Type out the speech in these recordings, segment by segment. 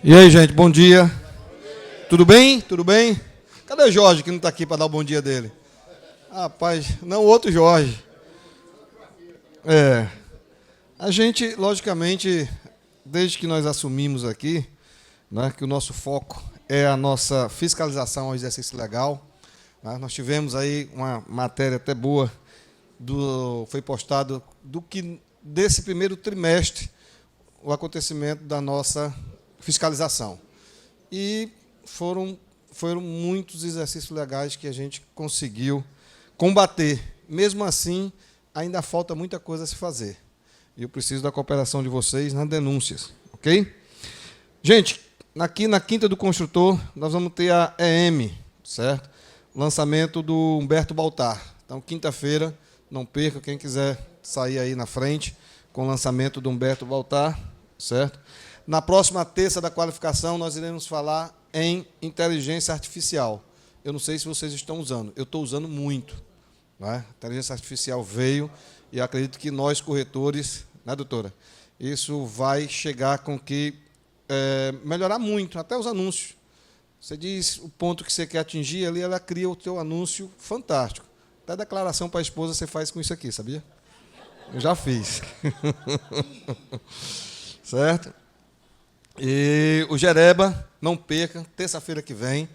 E aí, gente, bom dia. Tudo bem? Tudo bem? Cadê o Jorge que não está aqui para dar o bom dia dele? Rapaz, não, o outro Jorge. É. A gente, logicamente, desde que nós assumimos aqui, né, que o nosso foco é a nossa fiscalização ao exercício legal, né, nós tivemos aí uma matéria até boa, foi postado do que desse primeiro trimestre o acontecimento da nossa fiscalização. E foram muitos exercícios legais que a gente conseguiu combater. Mesmo assim, ainda falta muita coisa a se fazer. E eu preciso da cooperação de vocês nas denúncias, ok? Gente, aqui na Quinta do Construtor, nós vamos ter a EM, certo? Lançamento do Humberto Baltar. Então, quinta-feira, não perca, quem quiser sair aí na frente com o lançamento do Humberto Baltar, certo? Na próxima terça da qualificação, nós iremos falar em inteligência artificial. Eu não sei se vocês estão usando, eu estou usando muito. Né? A inteligência artificial veio e acredito que nós, corretores, né, doutora? Isso vai chegar com que melhorar muito, até os anúncios. Você diz o ponto que você quer atingir, ali ela cria o teu anúncio fantástico. Até declaração para a esposa você faz com isso aqui, sabia? Eu já fiz. Certo? E o Jereba, não perca, terça-feira que vem,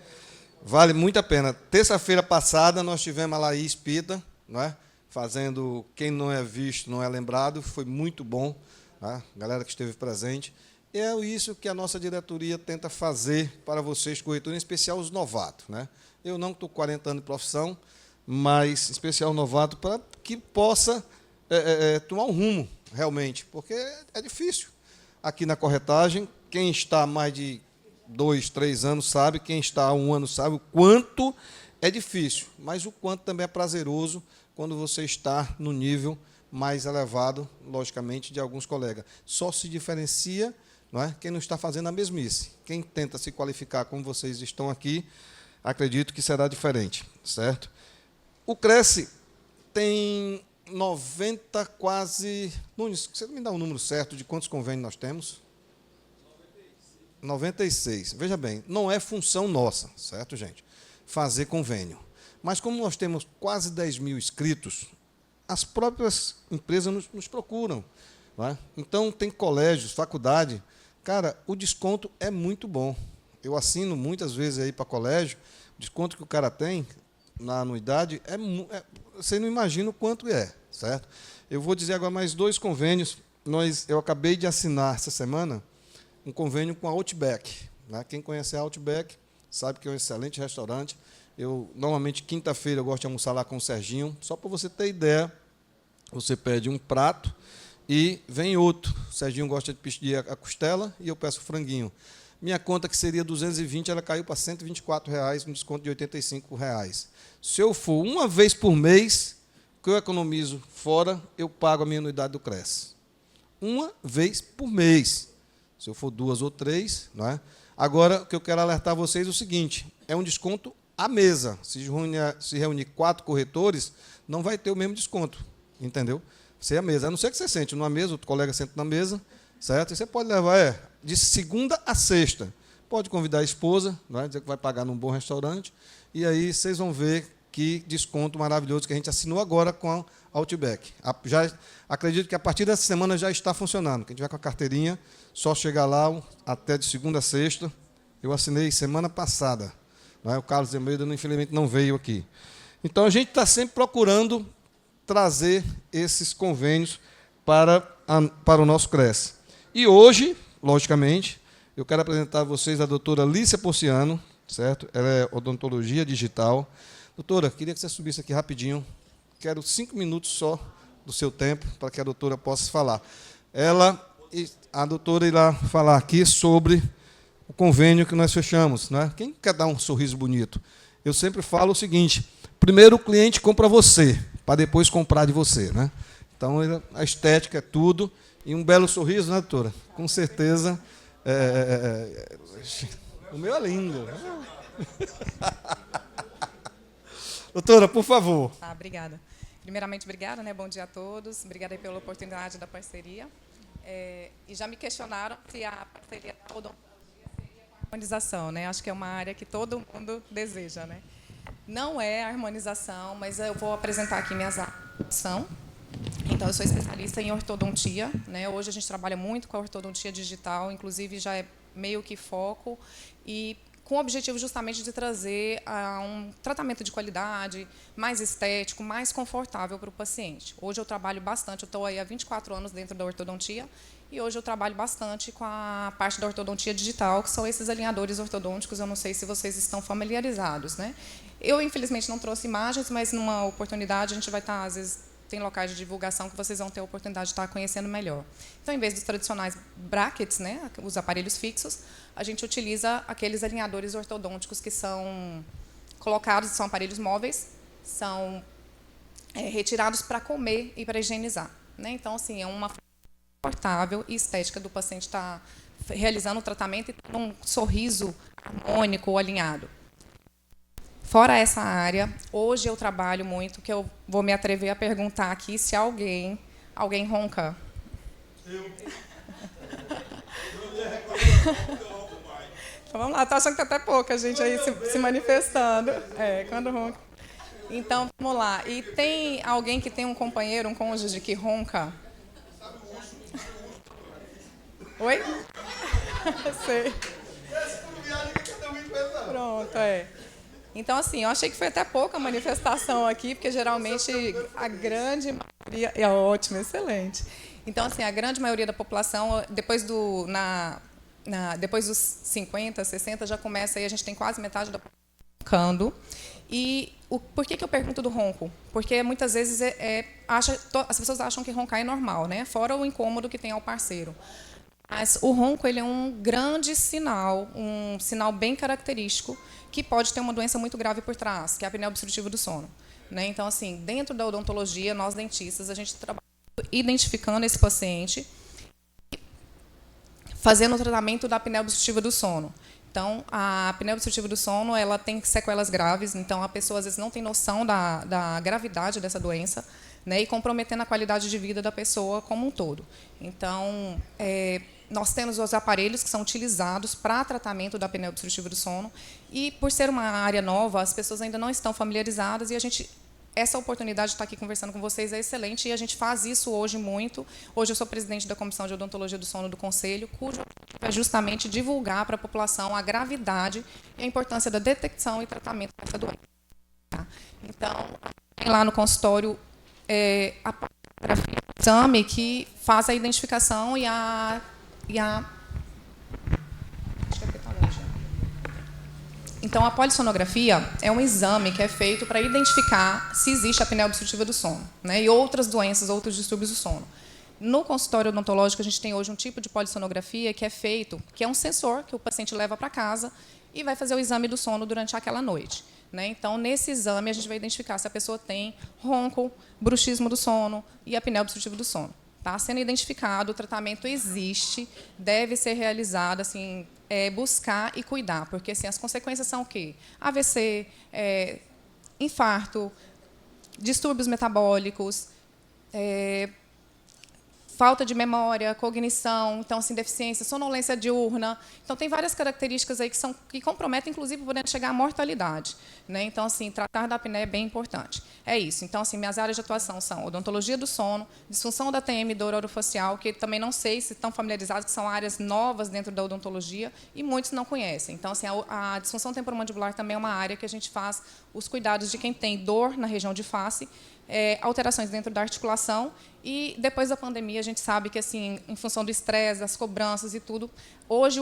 vale muito a pena. Terça-feira passada nós tivemos a Laís Pita, não é? Fazendo Quem Não É Visto Não É Lembrado, foi muito bom, tá? Galera que esteve presente. E é isso que a nossa diretoria tenta fazer para vocês, corretores, em especial os novatos. Né? Eu não estou com 40 anos de profissão, mas em especial o novato, para que possa tomar um rumo, realmente, porque é difícil. Aqui na corretagem, quem está há mais de 2, 3 anos sabe, quem está há 1 ano sabe o quanto é difícil, mas o quanto também é prazeroso quando você está no nível mais elevado, logicamente, de alguns colegas. Só se diferencia, não é, quem não está fazendo a mesmice. Quem tenta se qualificar como vocês estão aqui, acredito que será diferente, certo? O Cresce tem 90 quase... Nunes, você me dá um número certo de quantos convênios nós temos? 96. Veja bem, não é função nossa, certo, gente? Fazer convênio. Mas como nós temos quase 10 mil inscritos, as próprias empresas nos procuram. Não é? Então, tem colégios, faculdade. Cara, o desconto é muito bom. Eu assino muitas vezes aí para colégio, o desconto que o cara tem na anuidade, você não imagina o quanto é, certo? Eu vou dizer agora mais 2 convênios. Eu acabei de assinar essa semana um convênio com a Outback. Né? Quem conhece a Outback sabe que é um excelente restaurante. Normalmente, quinta-feira, eu gosto de almoçar lá com o Serginho. Só para você ter ideia, você pede um prato e vem outro. O Serginho gosta de pedir a costela e eu peço o franguinho. Minha conta, que seria 220, ela caiu para R$ 124, com desconto de R$ 85. Se eu for uma vez por mês, que eu economizo fora, eu pago a minha anuidade do Cresce. Uma vez por mês. Se eu for 2 ou 3, não é? Agora, o que eu quero alertar vocês é o seguinte, é um desconto à mesa. Se reunir 4 corretores, não vai ter o mesmo desconto, entendeu? Você é a mesa. A não ser que você sente numa mesa, outro colega sente na mesa, certo? E você pode levar, de segunda a sexta. Pode convidar a esposa, não é? Dizer que vai pagar num bom restaurante, e aí vocês vão ver que desconto maravilhoso que a gente assinou agora com a Outback. Acredito que a partir dessa semana já está funcionando. Quem tiver com a carteirinha, só chegar lá até de segunda a sexta. Eu assinei semana passada. Não é? O Carlos de Almeida, infelizmente, não veio aqui. Então, a gente está sempre procurando trazer esses convênios para o nosso Cresce. E hoje, logicamente, eu quero apresentar a vocês a doutora Lícia Porciano, certo? Ela é odontologia digital. Doutora, queria que você subisse aqui rapidinho. Quero 5 minutos só do seu tempo para que a doutora possa falar. A doutora irá falar aqui sobre o convênio que nós fechamos. Né? Quem quer dar um sorriso bonito? Eu sempre falo o seguinte, primeiro o cliente compra você, para depois comprar de você. Né? Então, a estética é tudo. E um belo sorriso, né, doutora? Com certeza. O meu é lindo. Doutora, por favor. Obrigada. Primeiramente, obrigada, né? Bom dia a todos. Obrigada aí pela oportunidade da parceria. E já me questionaram se a parceria da odontologia harmonização, né? Acho que é uma área que todo mundo deseja, né? Não é harmonização, mas eu vou apresentar aqui minhas áreas de atuação. Então, eu sou especialista em ortodontia, né? Hoje a gente trabalha muito com a ortodontia digital, inclusive já é meio que foco, e com o objetivo justamente de trazer um tratamento de qualidade, mais estético, mais confortável para o paciente. Hoje eu trabalho bastante, eu estou aí há 24 anos dentro da ortodontia, e hoje eu trabalho bastante com a parte da ortodontia digital, que são esses alinhadores ortodônticos, eu não sei se vocês estão familiarizados, né? Eu, infelizmente, não trouxe imagens, mas numa oportunidade a gente vai estar, às vezes, tem locais de divulgação que vocês vão ter a oportunidade de estar conhecendo melhor. Então, em vez dos tradicionais brackets, né, os aparelhos fixos, a gente utiliza aqueles alinhadores ortodônticos que são colocados, são aparelhos móveis, são retirados para comer e para higienizar, né? Então, assim, é uma forma confortável e estética do paciente estar realizando o tratamento e tendo um sorriso harmônico ou alinhado. Fora essa área, hoje eu trabalho muito, que eu vou me atrever a perguntar aqui se alguém ronca. Eu. Então, vamos lá, estou achando que está até pouca gente aí se manifestando. Quando ronca. Então, vamos lá. E tem alguém que tem um companheiro, um cônjuge que ronca? Oi? Sei. Pronto, Então, assim, eu achei que foi até pouca manifestação aqui, porque geralmente a grande maioria... É ótimo, excelente. Então, assim, a grande maioria da população, depois dos 50, 60, já começa aí, a gente tem quase metade da população roncando. E por que eu pergunto do ronco? Porque muitas vezes as pessoas acham que roncar é normal, né? Fora o incômodo que tem ao parceiro. Mas o ronco ele é um grande sinal, um sinal bem característico, que pode ter uma doença muito grave por trás, que é a apneia obstrutiva do sono, né? Então, assim, dentro da odontologia, nós dentistas, a gente trabalha identificando esse paciente, fazendo o tratamento da apneia obstrutiva do sono. Então, a apneia obstrutiva do sono, ela tem sequelas graves, então a pessoa às vezes não tem noção da gravidade dessa doença, né, e comprometendo a qualidade de vida da pessoa como um todo. Então, nós temos os aparelhos que são utilizados para tratamento da apneia obstrutiva do sono, e por ser uma área nova, as pessoas ainda não estão familiarizadas, e essa oportunidade de estar aqui conversando com vocês é excelente, e a gente faz isso hoje muito. Hoje eu sou presidente da Comissão de Odontologia do Sono do Conselho, cujo objetivo é justamente divulgar para a população a gravidade e a importância da detecção e tratamento dessa doença. Tá? Então, tem lá no consultório a exame que faz a identificação e a Então, a polissonografia é um exame que é feito para identificar se existe a apneia obstrutiva do sono, né, e outras doenças, outros distúrbios do sono. No consultório odontológico, a gente tem hoje um tipo de polissonografia que é feito, que é um sensor que o paciente leva para casa e vai fazer o exame do sono durante aquela noite, né? Então, nesse exame, a gente vai identificar se a pessoa tem ronco, bruxismo do sono e apneia obstrutiva do sono. Tá? Sendo identificado, o tratamento existe, deve ser realizado, assim, buscar e cuidar, porque assim, as consequências são o quê? AVC, infarto, distúrbios metabólicos, falta de memória, cognição, então, assim, deficiência, sonolência diurna. Então, tem várias características aí que comprometem, inclusive, podendo chegar à mortalidade, né? Então, assim, tratar da apneia é bem importante. É isso. Então, assim, minhas áreas de atuação são odontologia do sono, disfunção da TM, dor orofacial, que também não sei se estão familiarizados, que são áreas novas dentro da odontologia e muitos não conhecem. Então, assim, a disfunção temporomandibular também é uma área que a gente faz os cuidados de quem tem dor na região de face, alterações dentro da articulação, e depois da pandemia a gente sabe que, assim, em função do estresse, das cobranças e tudo, hoje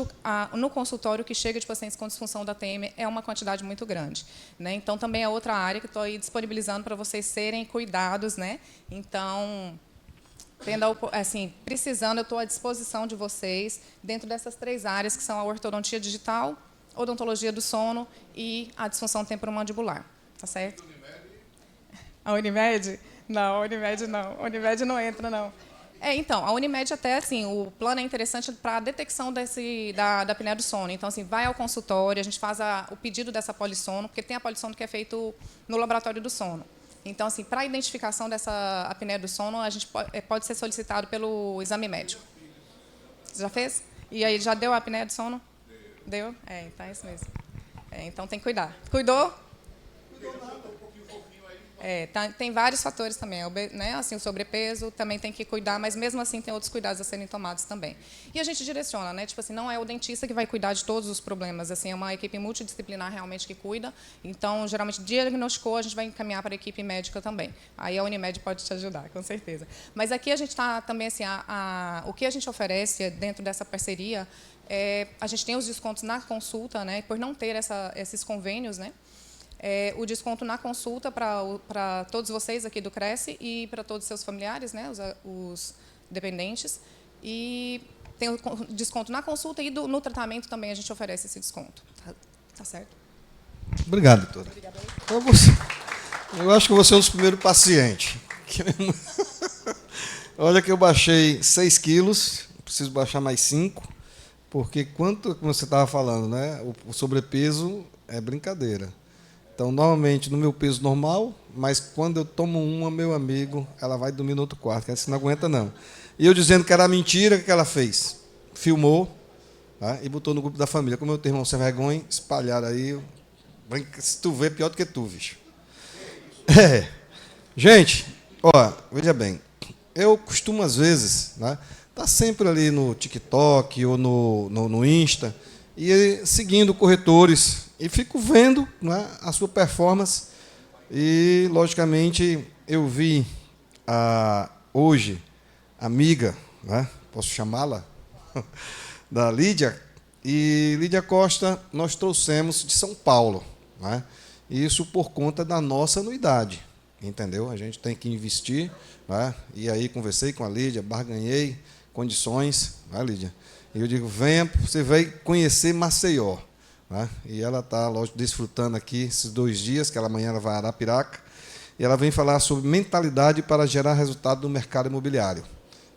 no consultório o que chega de pacientes com disfunção da TM é uma quantidade muito grande, né? Então também é outra área que estou aí disponibilizando para vocês serem cuidados, né? Então, precisando, eu estou à disposição de vocês dentro dessas 3 áreas que são a ortodontia digital, odontologia do sono e a disfunção temporomandibular, tá certo? A Unimed? Não, a Unimed não. A Unimed não entra, não. Então, a Unimed até, assim, o plano é interessante para a detecção da apneia do sono. Então, assim, vai ao consultório, a gente faz o pedido dessa polissono, porque tem a polissono que é feito no laboratório do sono. Então, assim, para a identificação dessa apneia do sono, a gente pode ser solicitado pelo exame médico. Você já fez? E aí, já deu a apneia do sono? Deu? Então é isso mesmo. Então tem que cuidar. Cuidou? Tem vários fatores também, né? Assim, o sobrepeso também tem que cuidar, mas mesmo assim tem outros cuidados a serem tomados também. E a gente direciona, né? Tipo assim, não é o dentista que vai cuidar de todos os problemas, assim, é uma equipe multidisciplinar realmente que cuida. Então, geralmente, diagnosticou, a gente vai encaminhar para a equipe médica também. Aí a Unimed pode te ajudar, com certeza. Mas aqui a gente está também, assim, o que a gente oferece dentro dessa parceria, a gente tem os descontos na consulta, né? Por não ter esses convênios, né? O desconto na consulta para todos vocês aqui do Cresce e para todos os seus familiares, né, os dependentes. E tem o desconto na consulta e no tratamento também a gente oferece esse desconto. Tá certo? Obrigado, doutora. Obrigada. Eu acho que você é um dos primeiros pacientes. Olha que eu baixei 6 quilos, preciso baixar mais 5, porque quanto como você estava falando, né, o sobrepeso é brincadeira. Então, normalmente, no meu peso normal, mas quando eu tomo uma, meu amigo, ela vai dormir no outro quarto, que ela não aguenta, não. E eu dizendo que era mentira, o que ela fez? Filmou, tá? E botou no grupo da família. Como eu tenho irmão sem vergonha, espalharam aí. Se tu vê, pior do que tu, bicho. Gente, ó, veja bem, eu costumo, às vezes, né, tá sempre ali no TikTok ou no Insta, e seguindo corretores, e fico vendo, né, a sua performance. E, logicamente, eu vi hoje a amiga, né, posso chamá-la, da Lídia, e Lídia Costa nós trouxemos de São Paulo, né, isso por conta da nossa anuidade, entendeu? A gente tem que investir, né, e aí conversei com a Lídia, barganhei condições, né, Lídia? E eu digo, venha, você vai conhecer Maceió. Né? E ela está, lógico, desfrutando aqui esses 2 dias, que amanhã ela vai a Arapiraca, e ela vem falar sobre mentalidade para gerar resultado no mercado imobiliário.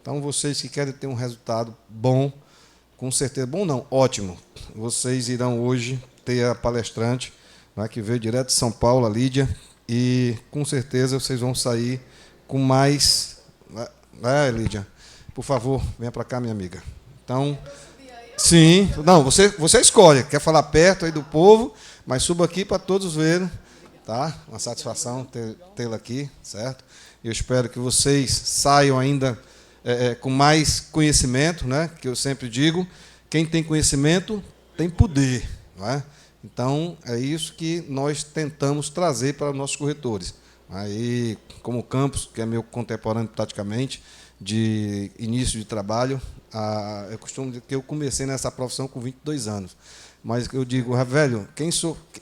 Então, vocês que querem ter um resultado bom, com certeza, bom não, ótimo, vocês irão hoje ter a palestrante, né, que veio direto de São Paulo, a Lídia, e com certeza vocês vão sair com mais... Né, Lídia? Por favor, venha para cá, minha amiga. Então... Sim, não, você escolhe, quer falar perto aí do povo, mas suba aqui para todos verem, tá? Uma satisfação tê-la aqui, certo? Eu espero que vocês saiam ainda com mais conhecimento, né? Que eu sempre digo, quem tem conhecimento tem poder, não é? Então, é isso que nós tentamos trazer para os nossos corretores. Aí, como o Campos, que é meu contemporâneo praticamente, de início de trabalho, eu costumo dizer que eu comecei nessa profissão com 22 anos. Mas eu digo, velho,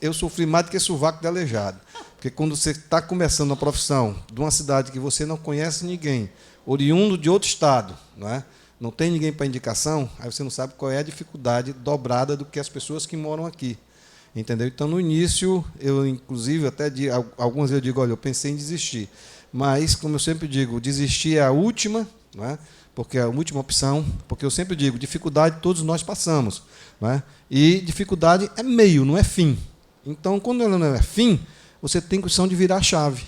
eu sofri mais do que sovaco de aleijado. Porque quando você está começando uma profissão de uma cidade que você não conhece ninguém, oriundo de outro estado, não tem ninguém para indicação, aí você não sabe qual é a dificuldade dobrada do que as pessoas que moram aqui. Entendeu? Então, no início, eu, inclusive, algumas eu digo, olha, eu pensei em desistir. Mas, como eu sempre digo, desistir é a última, porque é a última opção, porque eu sempre digo, dificuldade todos nós passamos. E dificuldade é meio, não é fim. Então, quando ela não é fim, você tem condição de virar a chave.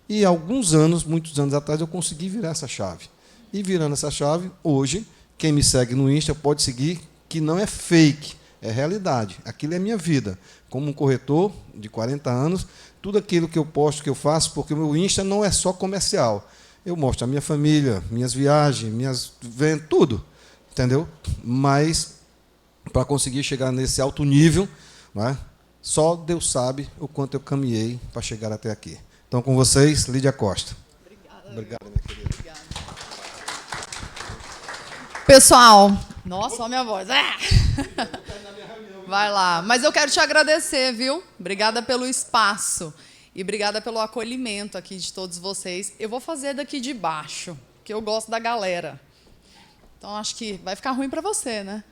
E alguns anos, muitos anos atrás, eu consegui virar essa chave. E virando essa chave, hoje, quem me segue no Insta pode seguir, que não é fake, é realidade. Aquilo é minha vida. Como um corretor de 40 anos, tudo aquilo que eu posto, que eu faço, porque o meu Insta não é só comercial. Eu mostro a minha família, minhas viagens, minhas vendas, tudo. Entendeu? Mas, para conseguir chegar nesse alto nível, só Deus sabe o quanto eu caminhei para chegar até aqui. Então, com vocês, Lídia Costa. Obrigado, minha querida. Obrigada. Pessoal, nossa, olha a minha voz. Vai lá. Mas eu quero te agradecer, viu? Obrigada pelo espaço e obrigada pelo acolhimento aqui de todos vocês. Eu vou fazer daqui de baixo, porque eu gosto da galera. Então, acho que vai ficar ruim para você, né?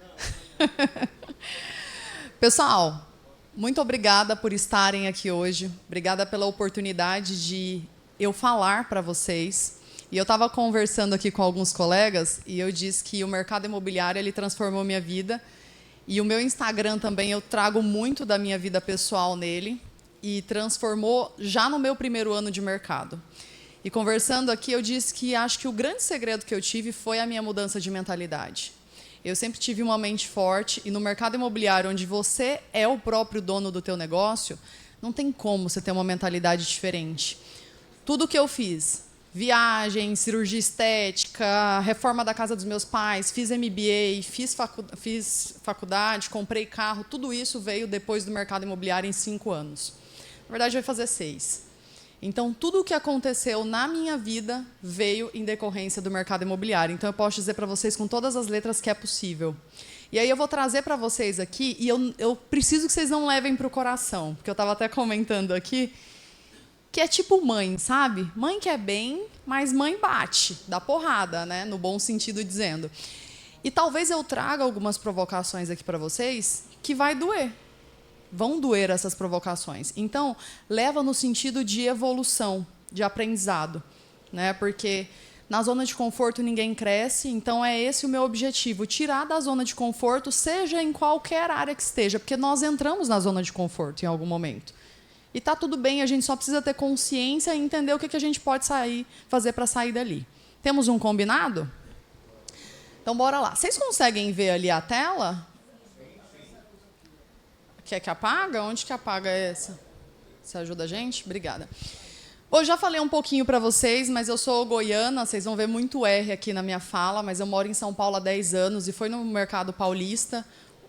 Pessoal, muito obrigada por estarem aqui hoje. Obrigada pela oportunidade de eu falar para vocês. E eu estava conversando aqui com alguns colegas e eu disse que o mercado imobiliário ele transformou minha vida. E o meu Instagram também, eu trago muito da minha vida pessoal nele e transformou já no meu primeiro ano de mercado. E conversando aqui, eu disse que acho que o grande segredo que eu tive foi a minha mudança de mentalidade. Eu sempre tive uma mente forte e no mercado imobiliário, onde você é o próprio dono do teu negócio, não tem como você ter uma mentalidade diferente. Tudo que eu fiz, viagem, cirurgia estética, reforma da casa dos meus pais, fiz MBA, fiz faculdade, comprei carro, tudo isso veio depois do mercado imobiliário em 5 anos. Na verdade, vai fazer 6. Então, tudo o que aconteceu na minha vida veio em decorrência do mercado imobiliário. Então, eu posso dizer para vocês com todas as letras que é possível. E aí eu vou trazer para vocês aqui, e eu preciso que vocês não levem para o coração, porque eu estava até comentando aqui, que é tipo mãe, sabe? Mãe quer bem, mas mãe bate, dá porrada, né? No bom sentido dizendo. E talvez eu traga algumas provocações aqui para vocês que vai doer. Vão doer essas provocações. Então, leva no sentido de evolução, de aprendizado, né? Porque na zona de conforto ninguém cresce, então é esse o meu objetivo, tirar da zona de conforto, seja em qualquer área que esteja, porque nós entramos na zona de conforto em algum momento. E está tudo bem, a gente só precisa ter consciência e entender o que a gente pode fazer para sair dali. Temos um combinado? Então, bora lá. Vocês conseguem ver ali a tela? Quer que apaga? Onde que apaga essa? Você ajuda a gente? Obrigada. Hoje já falei um pouquinho para vocês, mas eu sou goiana, vocês vão ver muito R aqui na minha fala, mas eu moro em São Paulo há 10 anos e foi no mercado paulista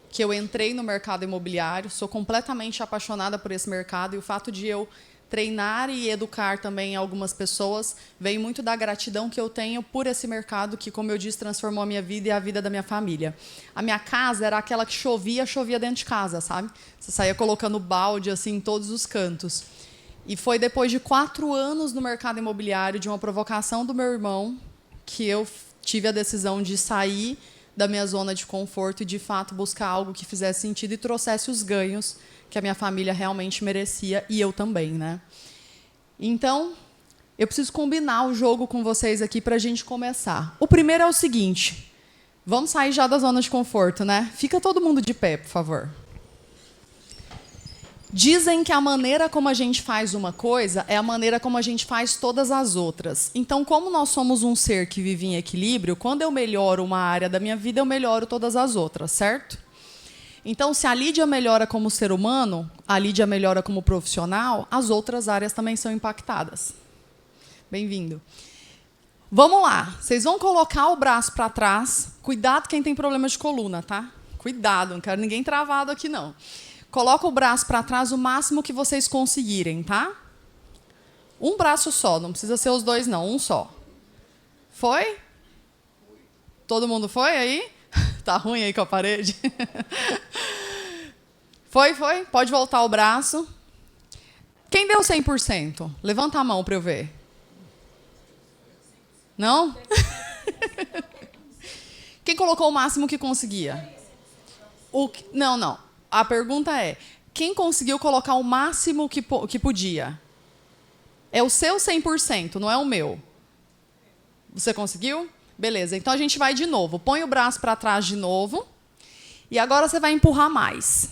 que eu entrei no mercado imobiliário. Sou completamente apaixonada por esse mercado e o fato de eu treinar e educar também algumas pessoas veio muito da gratidão que eu tenho por esse mercado que, como eu disse, transformou a minha vida e a vida da minha família. A minha casa era aquela que chovia dentro de casa, sabe? Você saía colocando balde assim em todos os cantos. E foi depois de 4 anos no mercado imobiliário, de uma provocação do meu irmão, que eu tive a decisão de sair da minha zona de conforto e, de fato, buscar algo que fizesse sentido e trouxesse os ganhos que a minha família realmente merecia, e eu também, né? Então, eu preciso combinar o jogo com vocês aqui para a gente começar. O primeiro é o seguinte, vamos sair já da zona de conforto, né? Fica todo mundo de pé, por favor. Dizem que a maneira como a gente faz uma coisa é a maneira como a gente faz todas as outras. Então, como nós somos um ser que vive em equilíbrio, quando eu melhoro uma área da minha vida, eu melhoro todas as outras, certo? Então, se a Lídia melhora como ser humano, a Lídia melhora como profissional, as outras áreas também são impactadas. Bem-vindo. Vamos lá. Vocês vão colocar o braço para trás. Cuidado quem tem problema de coluna, tá? Cuidado, não quero ninguém travado aqui, não. Coloca o braço para trás o máximo que vocês conseguirem, tá? Um braço só, não precisa ser os dois, não. Um só. Foi? Todo mundo foi aí? Tá ruim aí com a parede? Foi? Pode voltar o braço. Quem deu 100%? Levanta a mão para eu ver. Não? Quem colocou o máximo que conseguia? Não. A pergunta é, quem conseguiu colocar o máximo que podia? É o seu 100%, não é o meu. Você conseguiu? Beleza, então a gente vai de novo. Põe o braço para trás de novo. E agora você vai empurrar mais.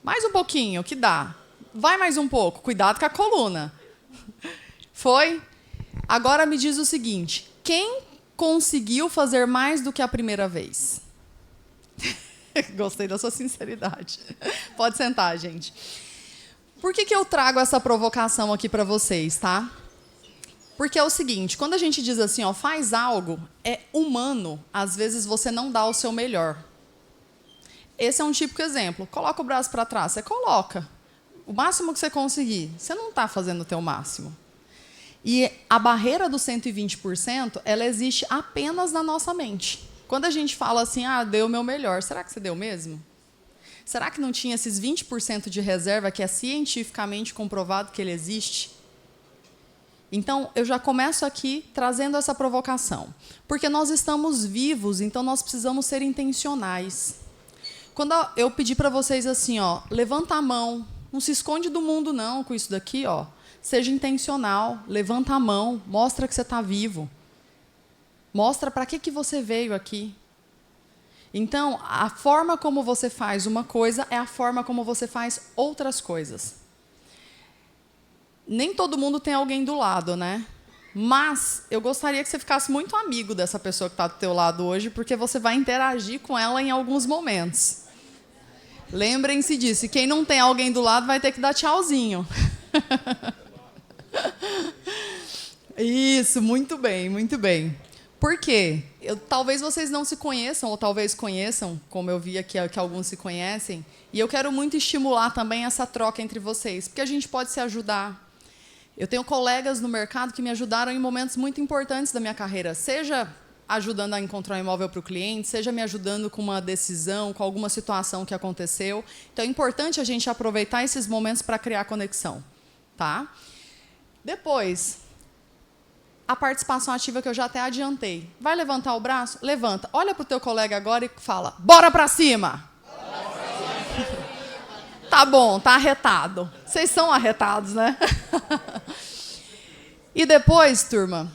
Mais um pouquinho, que dá. Vai mais um pouco. Cuidado com a coluna. Foi? Agora me diz o seguinte. Quem conseguiu fazer mais do que a primeira vez? Gostei da sua sinceridade. Pode sentar, gente. Por que eu trago essa provocação aqui para vocês, tá? Porque é o seguinte, quando a gente diz assim, ó, faz algo, é humano, às vezes você não dá o seu melhor. Esse é um típico exemplo. Coloca o braço para trás, você coloca. O máximo que você conseguir, você não está fazendo o teu máximo. E a barreira do 120%, ela existe apenas na nossa mente. Quando a gente fala assim, deu o meu melhor, será que você deu mesmo? Será que não tinha esses 20% de reserva que é cientificamente comprovado que ele existe? Então, eu já começo aqui trazendo essa provocação. Porque nós estamos vivos, então nós precisamos ser intencionais. Quando eu pedi para vocês assim, ó, levanta a mão, não se esconde do mundo não com isso daqui, ó. Seja intencional, levanta a mão, mostra que você está vivo. Mostra para que você veio aqui. Então, a forma como você faz uma coisa é a forma como você faz outras coisas. Nem todo mundo tem alguém do lado, né? Mas eu gostaria que você ficasse muito amigo dessa pessoa que está do teu lado hoje, porque você vai interagir com ela em alguns momentos. Lembrem-se disso. E quem não tem alguém do lado vai ter que dar tchauzinho. Isso, muito bem, muito bem. Por quê? Talvez vocês não se conheçam, ou talvez conheçam, como eu vi aqui que alguns se conhecem, e eu quero muito estimular também essa troca entre vocês, porque a gente pode se ajudar. Eu tenho colegas no mercado que me ajudaram em momentos muito importantes da minha carreira, seja ajudando a encontrar um imóvel para o cliente, seja me ajudando com uma decisão, com alguma situação que aconteceu. Então, é importante a gente aproveitar esses momentos para criar conexão. Tá? Depois, a participação ativa que eu já até adiantei. Vai levantar o braço? Levanta. Olha para o teu colega agora e fala, bora para cima! Tá bom, tá arretado. Vocês são arretados, né? E depois, turma,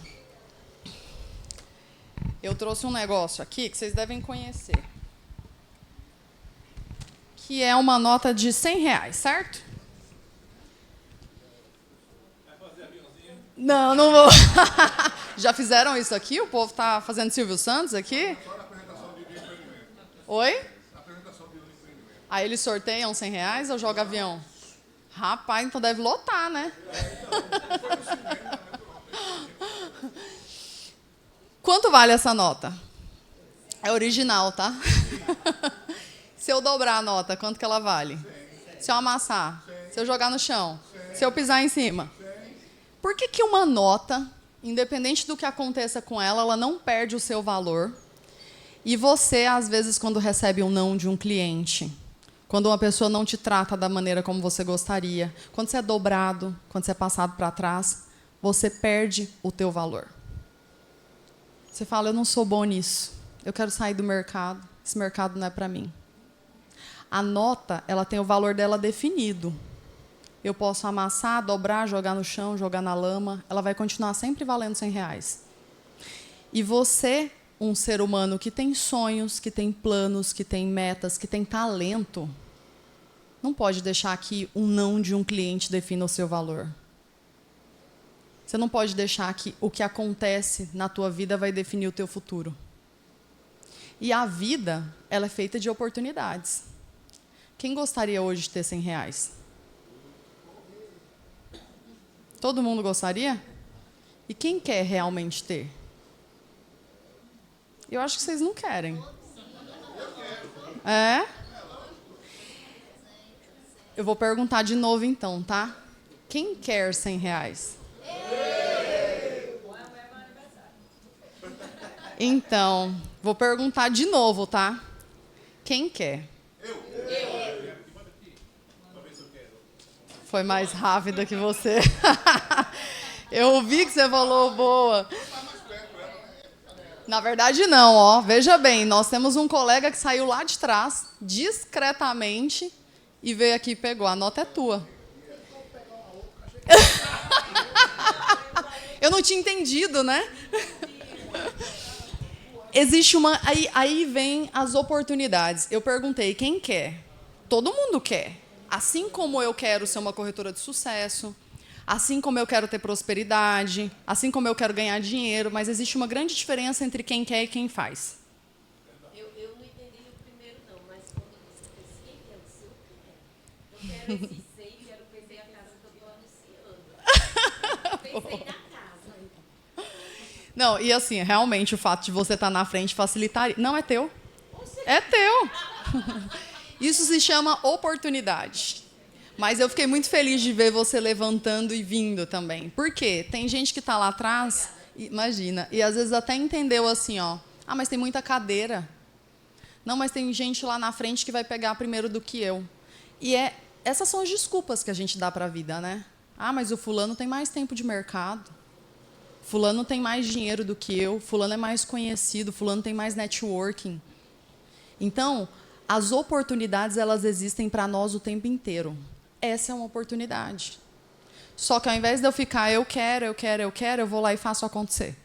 eu trouxe um negócio aqui que vocês devem conhecer. Que é uma nota de R$100, certo? Não, não vou. Já fizeram isso aqui? O povo está fazendo Silvio Santos aqui? Oi? Aí eles sorteiam R$100 ou joga avião? Rapaz, então deve lotar, né? Quanto vale essa nota? É original, tá? Se eu dobrar a nota, quanto que ela vale? Se eu amassar? Se eu jogar no chão? Se eu pisar em cima? Por que que uma nota, independente do que aconteça com ela, ela não perde o seu valor? E você, às vezes, quando recebe um não de um cliente, quando uma pessoa não te trata da maneira como você gostaria, quando você é dobrado, quando você é passado para trás, você perde o teu valor. Você fala, eu não sou bom nisso, eu quero sair do mercado, esse mercado não é para mim. A nota, ela tem o valor dela definido. Eu posso amassar, dobrar, jogar no chão, jogar na lama, ela vai continuar sempre valendo R$100. E você, um ser humano que tem sonhos, que tem planos, que tem metas, que tem talento, não pode deixar que um não de um cliente defina o seu valor. Você não pode deixar que o que acontece na tua vida vai definir o teu futuro. E a vida, ela é feita de oportunidades. Quem gostaria hoje de ter R$100? Todo mundo gostaria? E quem quer realmente ter? Eu acho que vocês não querem. É? Eu vou perguntar de novo então, tá? Quem quer R$100? Então, vou perguntar de novo, tá? Quem quer? Foi mais rápida que você. Eu ouvi que você falou boa. Na verdade, não, ó. Veja bem, nós temos um colega que saiu lá de trás, discretamente, e veio aqui e pegou. A nota é tua. Eu não tinha entendido, né? Existe uma... Aí vem as oportunidades. Eu perguntei, quem quer? Todo mundo quer. Assim como eu quero ser uma corretora de sucesso, assim como eu quero ter prosperidade, assim como eu quero ganhar dinheiro, mas existe uma grande diferença entre quem quer e quem faz. Eu não entendi o primeiro não, mas quando você fez quem quer o seu quer. Eu quero esse seio, quero vender a casa que eu estou anunciando. Pensei na casa. Não, e assim, realmente o fato de você estar na frente facilitaria. Não, é teu. É teu. Isso se chama oportunidade. Mas eu fiquei muito feliz de ver você levantando e vindo também. Por quê? Tem gente que está lá atrás, imagina, e às vezes até entendeu assim, ó, ah, mas tem muita cadeira. Não, mas tem gente lá na frente que vai pegar primeiro do que eu. E essas são as desculpas que a gente dá para a vida, né? Ah, mas o fulano tem mais tempo de mercado. Fulano tem mais dinheiro do que eu. Fulano é mais conhecido. Fulano tem mais networking. Então, as oportunidades, elas existem para nós o tempo inteiro. Essa é uma oportunidade. Só que ao invés de eu ficar, eu quero, eu vou lá e faço acontecer.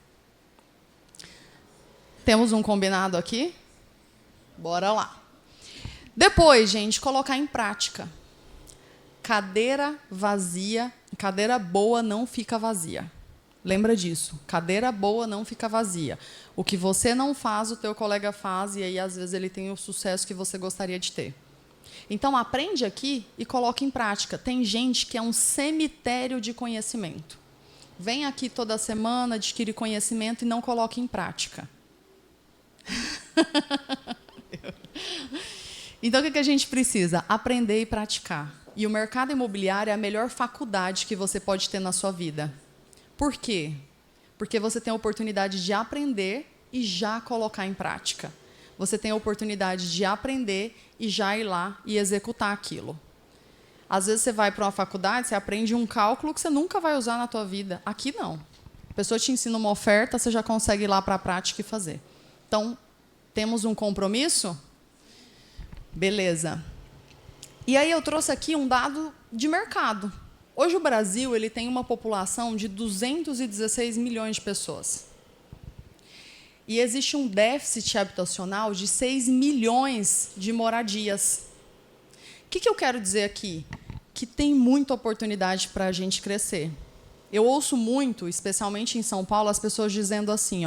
Temos um combinado aqui? Bora lá. Depois, gente, colocar em prática. Cadeira vazia, cadeira boa não fica vazia. Lembra disso. Cadeira boa não fica vazia. O que você não faz, o teu colega faz, e aí, às vezes, ele tem o sucesso que você gostaria de ter. Então, aprende aqui e coloque em prática. Tem gente que é um cemitério de conhecimento. Vem aqui toda semana, adquire conhecimento e não coloca em prática. Então, o que a gente precisa? Aprender e praticar. E o mercado imobiliário é a melhor faculdade que você pode ter na sua vida. Por quê? Porque você tem a oportunidade de aprender e já colocar em prática. Você tem a oportunidade de aprender e já ir lá e executar aquilo. Às vezes você vai para uma faculdade, você aprende um cálculo que você nunca vai usar na tua vida. Aqui não. A pessoa te ensina uma oferta, você já consegue ir lá para a prática e fazer. Então, temos um compromisso? Beleza. E aí eu trouxe aqui um dado de mercado. Hoje o Brasil ele tem uma população de 216 milhões de pessoas. E existe um déficit habitacional de 6 milhões de moradias. O que eu quero dizer aqui? Que tem muita oportunidade para a gente crescer. Eu ouço muito, especialmente em São Paulo, as pessoas dizendo assim,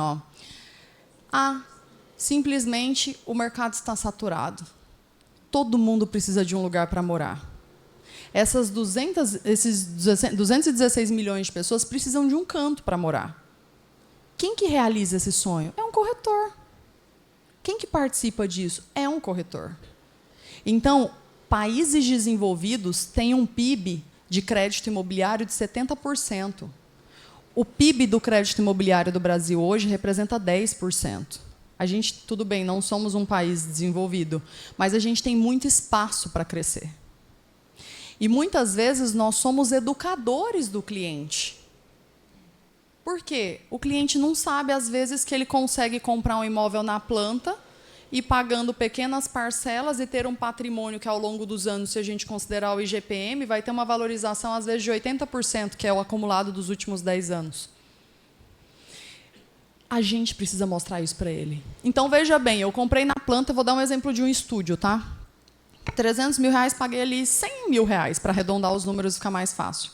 simplesmente o mercado está saturado. Todo mundo precisa de um lugar para morar. Esses 216 milhões de pessoas precisam de um canto para morar. Quem que realiza esse sonho? É um corretor. Quem que participa disso? É um corretor. Então, países desenvolvidos têm um PIB de crédito imobiliário de 70%. O PIB do crédito imobiliário do Brasil hoje representa 10%. A gente, tudo bem, não somos um país desenvolvido, mas a gente tem muito espaço para crescer. E muitas vezes nós somos educadores do cliente. Por quê? O cliente não sabe, às vezes, que ele consegue comprar um imóvel na planta e pagando pequenas parcelas e ter um patrimônio que, ao longo dos anos, se a gente considerar o IGPM, vai ter uma valorização, às vezes, de 80%, que é o acumulado dos últimos 10 anos. A gente precisa mostrar isso para ele. Então, veja bem, eu comprei na planta, vou dar um exemplo de um estúdio, tá? 300 mil reais, paguei ali 100 mil reais, para arredondar os números e ficar mais fácil.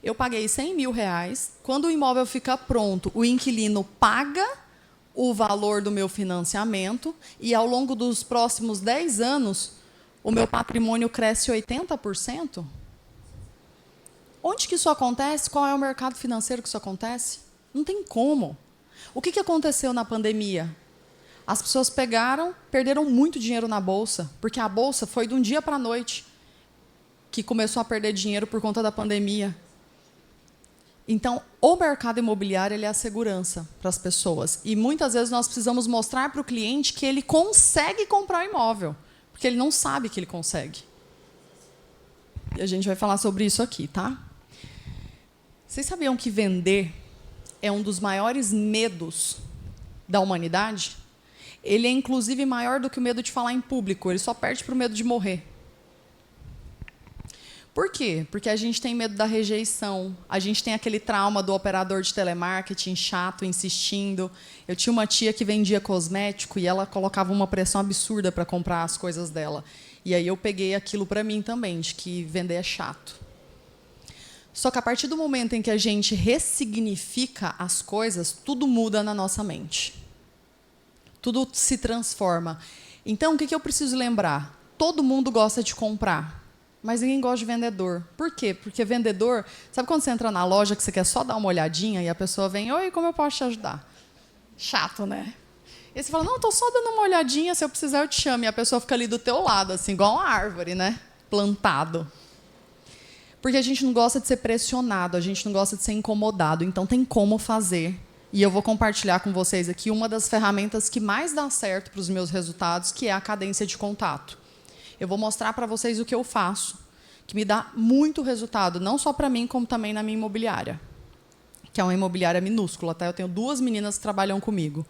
Eu paguei 100 mil reais, quando o imóvel fica pronto, o inquilino paga o valor do meu financiamento e, ao longo dos próximos 10 anos, o meu patrimônio cresce 80%? Onde que isso acontece? Qual é o mercado financeiro que isso acontece? Não tem como. O que aconteceu na pandemia? As pessoas perderam muito dinheiro na Bolsa, porque a Bolsa foi de um dia para a noite que começou a perder dinheiro por conta da pandemia. Então, o mercado imobiliário ele é a segurança para as pessoas. E, muitas vezes, nós precisamos mostrar para o cliente que ele consegue comprar o imóvel, porque ele não sabe que ele consegue. E a gente vai falar sobre isso aqui, tá? Vocês sabiam que vender é um dos maiores medos da humanidade? Ele é, inclusive, maior do que o medo de falar em público. Ele só perde para o medo de morrer. Por quê? Porque a gente tem medo da rejeição. A gente tem aquele trauma do operador de telemarketing chato, insistindo. Eu tinha uma tia que vendia cosmético e ela colocava uma pressão absurda para comprar as coisas dela. E aí eu peguei aquilo para mim também, de que vender é chato. Só que a partir do momento em que a gente ressignifica as coisas, tudo muda na nossa mente. Tudo se transforma. Então, o que eu preciso lembrar? Todo mundo gosta de comprar, mas ninguém gosta de vendedor. Por quê? Porque vendedor... Sabe quando você entra na loja que você quer só dar uma olhadinha e a pessoa vem, oi, como eu posso te ajudar? Chato, né? E você fala, não, estou só dando uma olhadinha, se eu precisar eu te chamo. E a pessoa fica ali do teu lado, assim, igual uma árvore, né? Plantado. Porque a gente não gosta de ser pressionado, a gente não gosta de ser incomodado. Então, tem como fazer. E eu vou compartilhar com vocês aqui uma das ferramentas que mais dá certo para os meus resultados, que é a cadência de contato. Eu vou mostrar para vocês o que eu faço, que me dá muito resultado, não só para mim, como também na minha imobiliária, que é uma imobiliária minúscula. Tá? Eu tenho 2 meninas que trabalham comigo,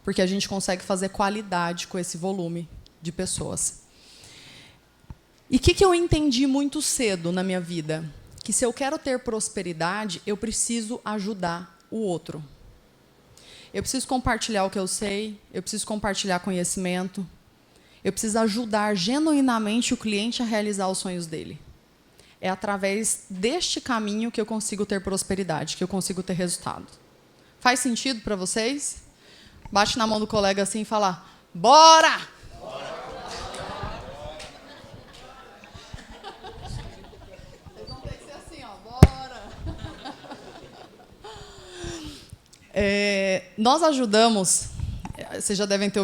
porque a gente consegue fazer qualidade com esse volume de pessoas. E o que eu entendi muito cedo na minha vida? Que se eu quero ter prosperidade, eu preciso ajudar o outro. Eu preciso compartilhar o que eu sei, eu preciso compartilhar conhecimento, eu preciso ajudar genuinamente o cliente a realizar os sonhos dele. É através deste caminho que eu consigo ter prosperidade, que eu consigo ter resultado. Faz sentido para vocês? Bate na mão do colega assim e fala: bora! Vocês vão ter que ser assim, ó, bora! Nós ajudamos, vocês já devem ter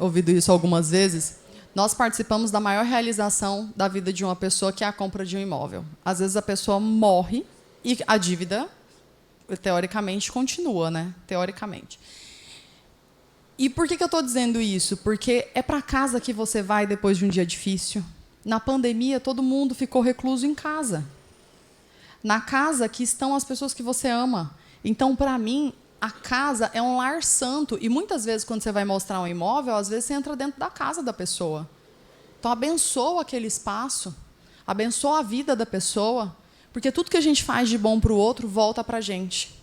ouvido isso algumas vezes, nós participamos da maior realização da vida de uma pessoa, que é a compra de um imóvel. Às vezes a pessoa morre e a dívida, teoricamente, continua, né? Teoricamente. E por que eu estou dizendo isso? Porque é para casa que você vai depois de um dia difícil. Na pandemia, todo mundo ficou recluso em casa. Na casa que estão as pessoas que você ama. Então, para mim, a casa é um lar santo. E muitas vezes, quando você vai mostrar um imóvel, às vezes você entra dentro da casa da pessoa. Então, abençoa aquele espaço. Abençoa a vida da pessoa. Porque tudo que a gente faz de bom para o outro, volta para a gente.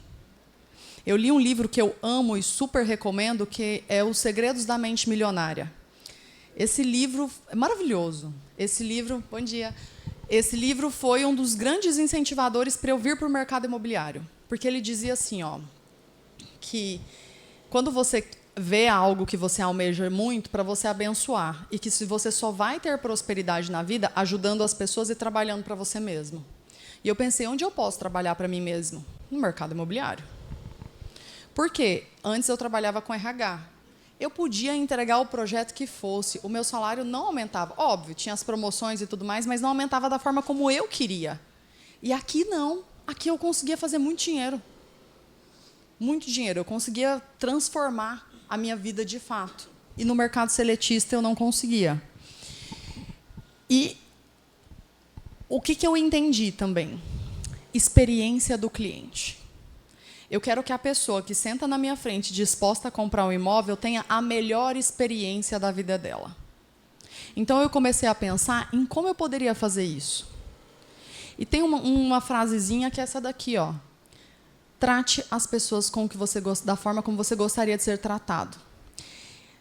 Eu li um livro que eu amo e super recomendo, que é Os Segredos da Mente Milionária. Esse livro é maravilhoso. Esse livro, bom dia. Esse livro foi um dos grandes incentivadores para eu vir para o mercado imobiliário. Porque ele dizia assim, ó, que quando você vê algo que você almeja muito, para você abençoar. E que se você só vai ter prosperidade na vida ajudando as pessoas e trabalhando para você mesmo. E eu pensei, onde eu posso trabalhar para mim mesmo? No mercado imobiliário. Por quê? Antes eu trabalhava com RH. Eu podia entregar o projeto que fosse, o meu salário não aumentava. Óbvio, tinha as promoções e tudo mais, mas não aumentava da forma como eu queria. E aqui não. Aqui eu conseguia fazer muito dinheiro. Muito dinheiro. Eu conseguia transformar a minha vida de fato. E no mercado seletista eu não conseguia. E o que eu entendi também? Experiência do cliente. Eu quero que a pessoa que senta na minha frente disposta a comprar um imóvel tenha a melhor experiência da vida dela. Então, eu comecei a pensar em como eu poderia fazer isso. E tem uma frasezinha que é essa daqui, ó. Trate as pessoas da forma como você gostaria de ser tratado.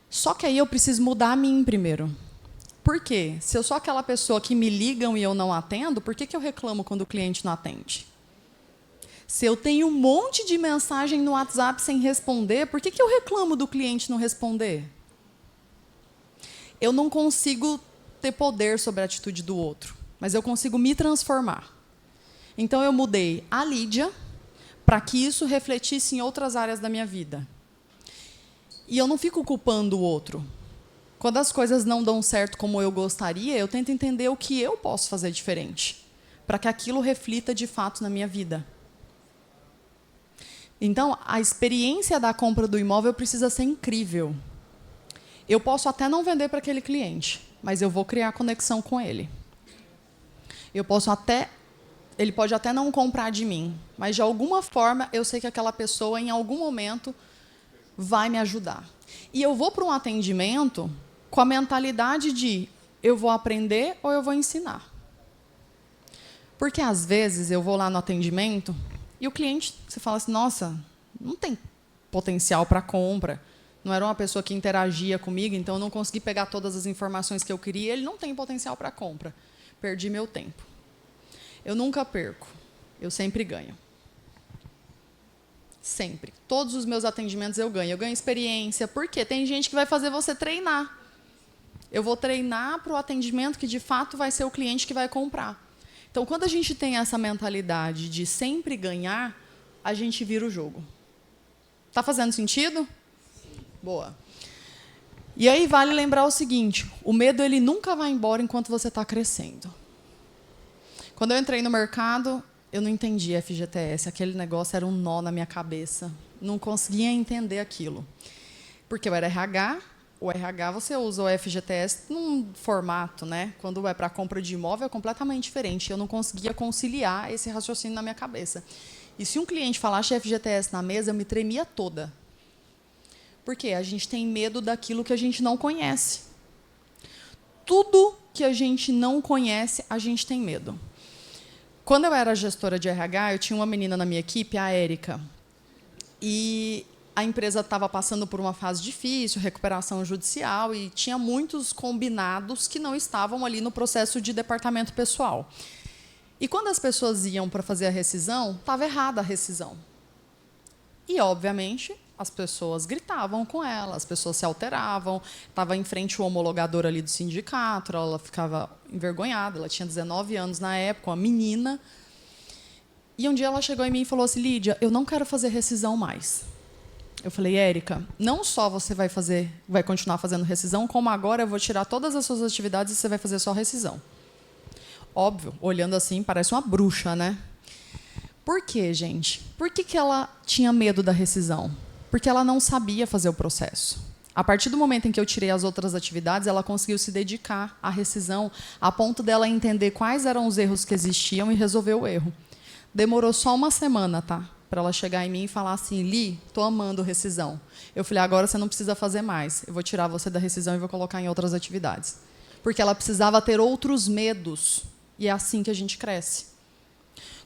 Só que aí eu preciso mudar a mim primeiro. Por quê? Se eu sou aquela pessoa que me ligam e eu não atendo, por que eu reclamo quando o cliente não atende? Se eu tenho um monte de mensagem no WhatsApp sem responder, por que eu reclamo do cliente não responder? Eu não consigo ter poder sobre a atitude do outro, mas eu consigo me transformar. Então, eu mudei a Lídia para que isso refletisse em outras áreas da minha vida. E eu não fico culpando o outro. Quando as coisas não dão certo como eu gostaria, eu tento entender o que eu posso fazer diferente, para que aquilo reflita de fato na minha vida. Então, a experiência da compra do imóvel precisa ser incrível. Eu posso até não vender para aquele cliente, mas eu vou criar conexão com ele. Ele pode até não comprar de mim, mas de alguma forma eu sei que aquela pessoa, em algum momento, vai me ajudar. E eu vou para um atendimento com a mentalidade de eu vou aprender ou eu vou ensinar. Porque, às vezes, eu vou lá no atendimento e o cliente, você fala assim, nossa, não tem potencial para compra. Não era uma pessoa que interagia comigo, então eu não consegui pegar todas as informações que eu queria. Ele não tem potencial para compra. Perdi meu tempo. Eu nunca perco. Eu sempre ganho. Sempre. Todos os meus atendimentos eu ganho. Eu ganho experiência. Por quê? Tem gente que vai fazer você treinar. Eu vou treinar para o atendimento que, de fato, vai ser o cliente que vai comprar. Então, quando a gente tem essa mentalidade de sempre ganhar, a gente vira o jogo. Está fazendo sentido? Sim. Boa. E aí vale lembrar o seguinte, o medo ele nunca vai embora enquanto você está crescendo. Quando eu entrei no mercado, eu não entendia FGTS. Aquele negócio era um nó na minha cabeça. Não conseguia entender aquilo. Porque eu era RH. O RH, você usa o FGTS num formato, né? Quando é para compra de imóvel, é completamente diferente. Eu não conseguia conciliar esse raciocínio na minha cabeça. E se um cliente falasse FGTS na mesa, eu me tremia toda. Por quê? A gente tem medo daquilo que a gente não conhece. Tudo que a gente não conhece, a gente tem medo. Quando eu era gestora de RH, eu tinha uma menina na minha equipe, a Érica. E a empresa estava passando por uma fase difícil, recuperação judicial, e tinha muitos combinados que não estavam ali no processo de departamento pessoal. E quando as pessoas iam para fazer a rescisão, estava errada a rescisão. E, obviamente, as pessoas gritavam com ela, as pessoas se alteravam, estava em frente o homologador ali do sindicato, ela ficava envergonhada, ela tinha 19 anos na época, uma menina. E um dia ela chegou em mim e falou assim, Lídia, eu não quero fazer rescisão mais. Eu falei, Érica, não só você vai continuar fazendo rescisão, como agora eu vou tirar todas as suas atividades e você vai fazer só rescisão. Óbvio, olhando assim, parece uma bruxa, né? Por quê, gente? Por que ela tinha medo da rescisão? Porque ela não sabia fazer o processo. A partir do momento em que eu tirei as outras atividades, ela conseguiu se dedicar à rescisão, a ponto dela entender quais eram os erros que existiam e resolver o erro. Demorou só uma semana, tá? Para ela chegar em mim e falar assim, Li, estou amando rescisão. Eu falei, agora você não precisa fazer mais. Eu vou tirar você da rescisão e vou colocar em outras atividades. Porque ela precisava ter outros medos. E é assim que a gente cresce.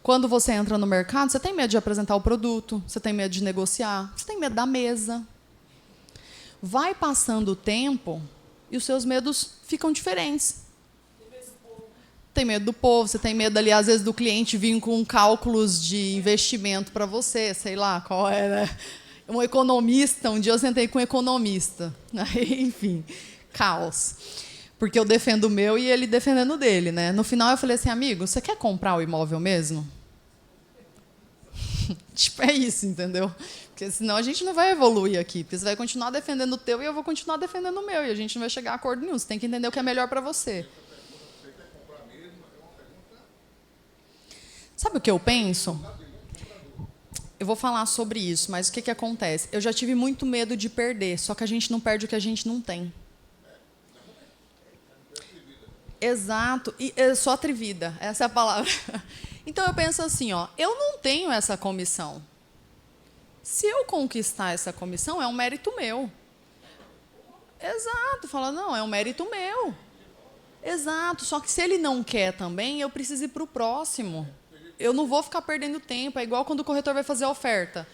Quando você entra no mercado, você tem medo de apresentar o produto, você tem medo de negociar, você tem medo da mesa. Vai passando o tempo e os seus medos ficam diferentes. Tem medo do povo, você tem medo ali, às vezes, do cliente vir com cálculos de investimento para você, sei lá, qual é, né? Um economista, um dia eu sentei com um economista. Aí, enfim, caos. Porque eu defendo o meu e ele defendendo o dele, né? No final eu falei assim, amigo, você quer comprar o imóvel mesmo? Tipo, é isso, entendeu? Porque senão a gente não vai evoluir aqui. Porque você vai continuar defendendo o teu e eu vou continuar defendendo o meu. E a gente não vai chegar a acordo nenhum. Você tem que entender o que é melhor para você. Sabe o que eu penso? Eu vou falar sobre isso, mas o que acontece? Eu já tive muito medo de perder, só que a gente não perde o que a gente não tem. Exato. E eu sou atrevida, essa é a palavra. Então eu penso assim, ó, eu não tenho essa comissão. Se eu conquistar essa comissão, é um mérito meu. Exato, fala, não, é um mérito meu. Exato, só que se ele não quer também, eu preciso ir para o próximo. Eu não vou ficar perdendo tempo, é igual quando o corretor vai fazer a oferta.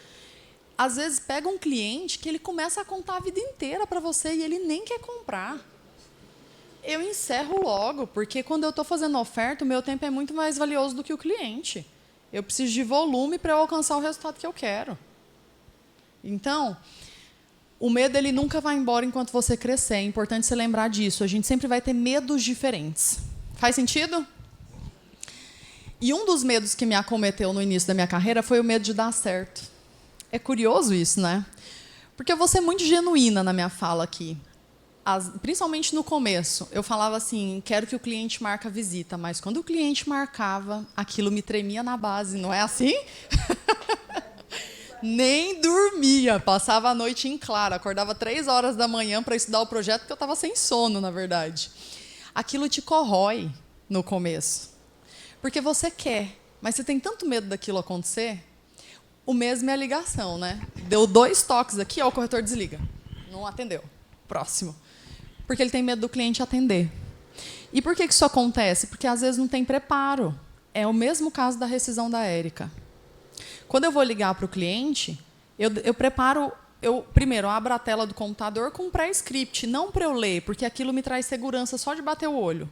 Às vezes pega um cliente que ele começa a contar a vida inteira para você e ele nem quer comprar. Eu encerro logo, porque quando eu estou fazendo oferta, o meu tempo é muito mais valioso do que o cliente. Eu preciso de volume para eu alcançar o resultado que eu quero. Então, o medo ele nunca vai embora enquanto você crescer. É importante você lembrar disso. A gente sempre vai ter medos diferentes. Faz sentido? E um dos medos que me acometeu no início da minha carreira foi o medo de dar certo. É curioso isso, né? Porque eu vou ser muito genuína na minha fala aqui. Principalmente no começo, eu falava assim, quero que o cliente marque a visita, mas quando o cliente marcava, aquilo me tremia na base, não é assim? Nem dormia, passava a noite em claro, acordava 3 horas da manhã para estudar o projeto, porque eu estava sem sono, na verdade. Aquilo te corrói no começo, porque você quer, mas você tem tanto medo daquilo acontecer. O mesmo é a ligação, né? Deu 2 toques aqui, ó, o corretor desliga. Não atendeu. Próximo. Porque ele tem medo do cliente atender. E por que isso acontece? Porque às vezes não tem preparo. É o mesmo caso da rescisão da Érica. Quando eu vou ligar para o cliente, eu preparo, primeiro abro a tela do computador com um pré-script, não para eu ler, porque aquilo me traz segurança só de bater o olho.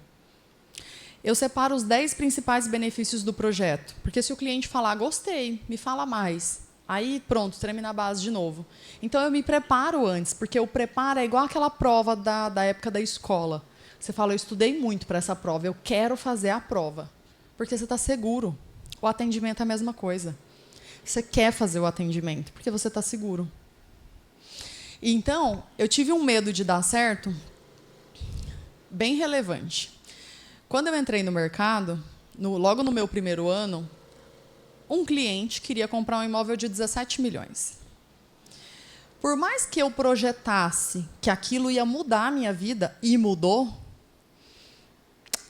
Eu separo os 10 principais benefícios do projeto, porque se o cliente falar, gostei, me fala mais, aí pronto, treme na base de novo. Então eu me preparo antes, porque o preparo é igual aquela prova da época da escola. Você fala, eu estudei muito para essa prova, eu quero fazer a prova, porque você está seguro. O atendimento é a mesma coisa. Você quer fazer o atendimento, porque você está seguro. Então, eu tive um medo de dar certo bem relevante. Quando eu entrei no mercado, logo no meu primeiro ano, um cliente queria comprar um imóvel de 17 milhões. Por mais que eu projetasse que aquilo ia mudar a minha vida, e mudou,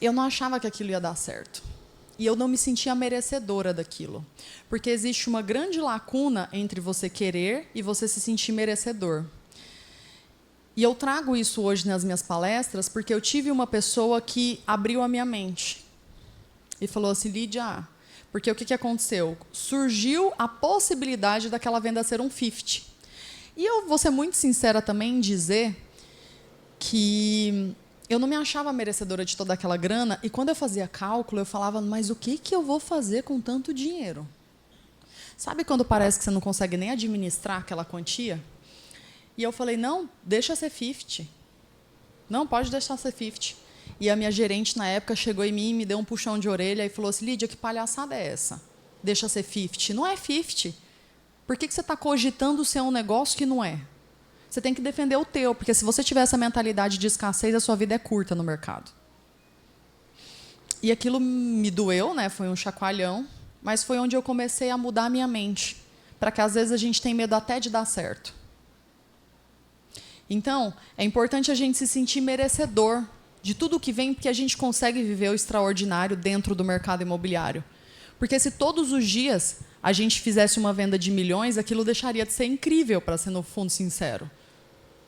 eu não achava que aquilo ia dar certo. E eu não me sentia merecedora daquilo. Porque existe uma grande lacuna entre você querer e você se sentir merecedor. E eu trago isso hoje nas minhas palestras porque eu tive uma pessoa que abriu a minha mente. E falou assim, Lídia, porque o que aconteceu? Surgiu a possibilidade daquela venda ser um 50. E eu vou ser muito sincera também em dizer que eu não me achava merecedora de toda aquela grana, e quando eu fazia cálculo, eu falava, mas o que eu vou fazer com tanto dinheiro? Sabe quando parece que você não consegue nem administrar aquela quantia? E eu falei, não, deixa ser 50. Não, pode deixar ser 50. E a minha gerente, na época, chegou em mim e me deu um puxão de orelha e falou assim, Lídia, que palhaçada é essa? Deixa ser 50. Não é 50. Por que você está cogitando ser um negócio que não é? Você tem que defender o teu, porque se você tiver essa mentalidade de escassez, a sua vida é curta no mercado. E aquilo me doeu, né? Foi um chacoalhão, mas foi onde eu comecei a mudar a minha mente, para que às vezes a gente tem medo até de dar certo. Então, é importante a gente se sentir merecedor de tudo que vem, porque a gente consegue viver o extraordinário dentro do mercado imobiliário. Porque se todos os dias a gente fizesse uma venda de milhões, aquilo deixaria de ser incrível, para ser no fundo sincero.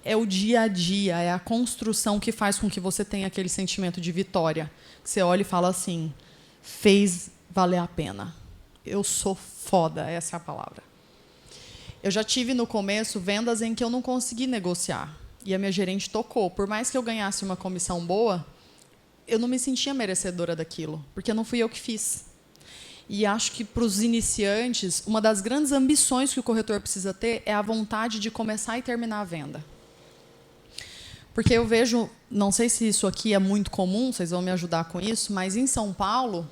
É o dia a dia, é a construção que faz com que você tenha aquele sentimento de vitória. Você olha e fala assim, fez valer a pena. Eu sou foda, essa é a palavra. Eu já tive no começo vendas em que eu não consegui negociar. E a minha gerente tocou. Por mais que eu ganhasse uma comissão boa, eu não me sentia merecedora daquilo, porque não fui eu que fiz. E acho que, para os iniciantes, uma das grandes ambições que o corretor precisa ter é a vontade de começar e terminar a venda. Porque eu vejo, não sei se isso aqui é muito comum, vocês vão me ajudar com isso, mas em São Paulo,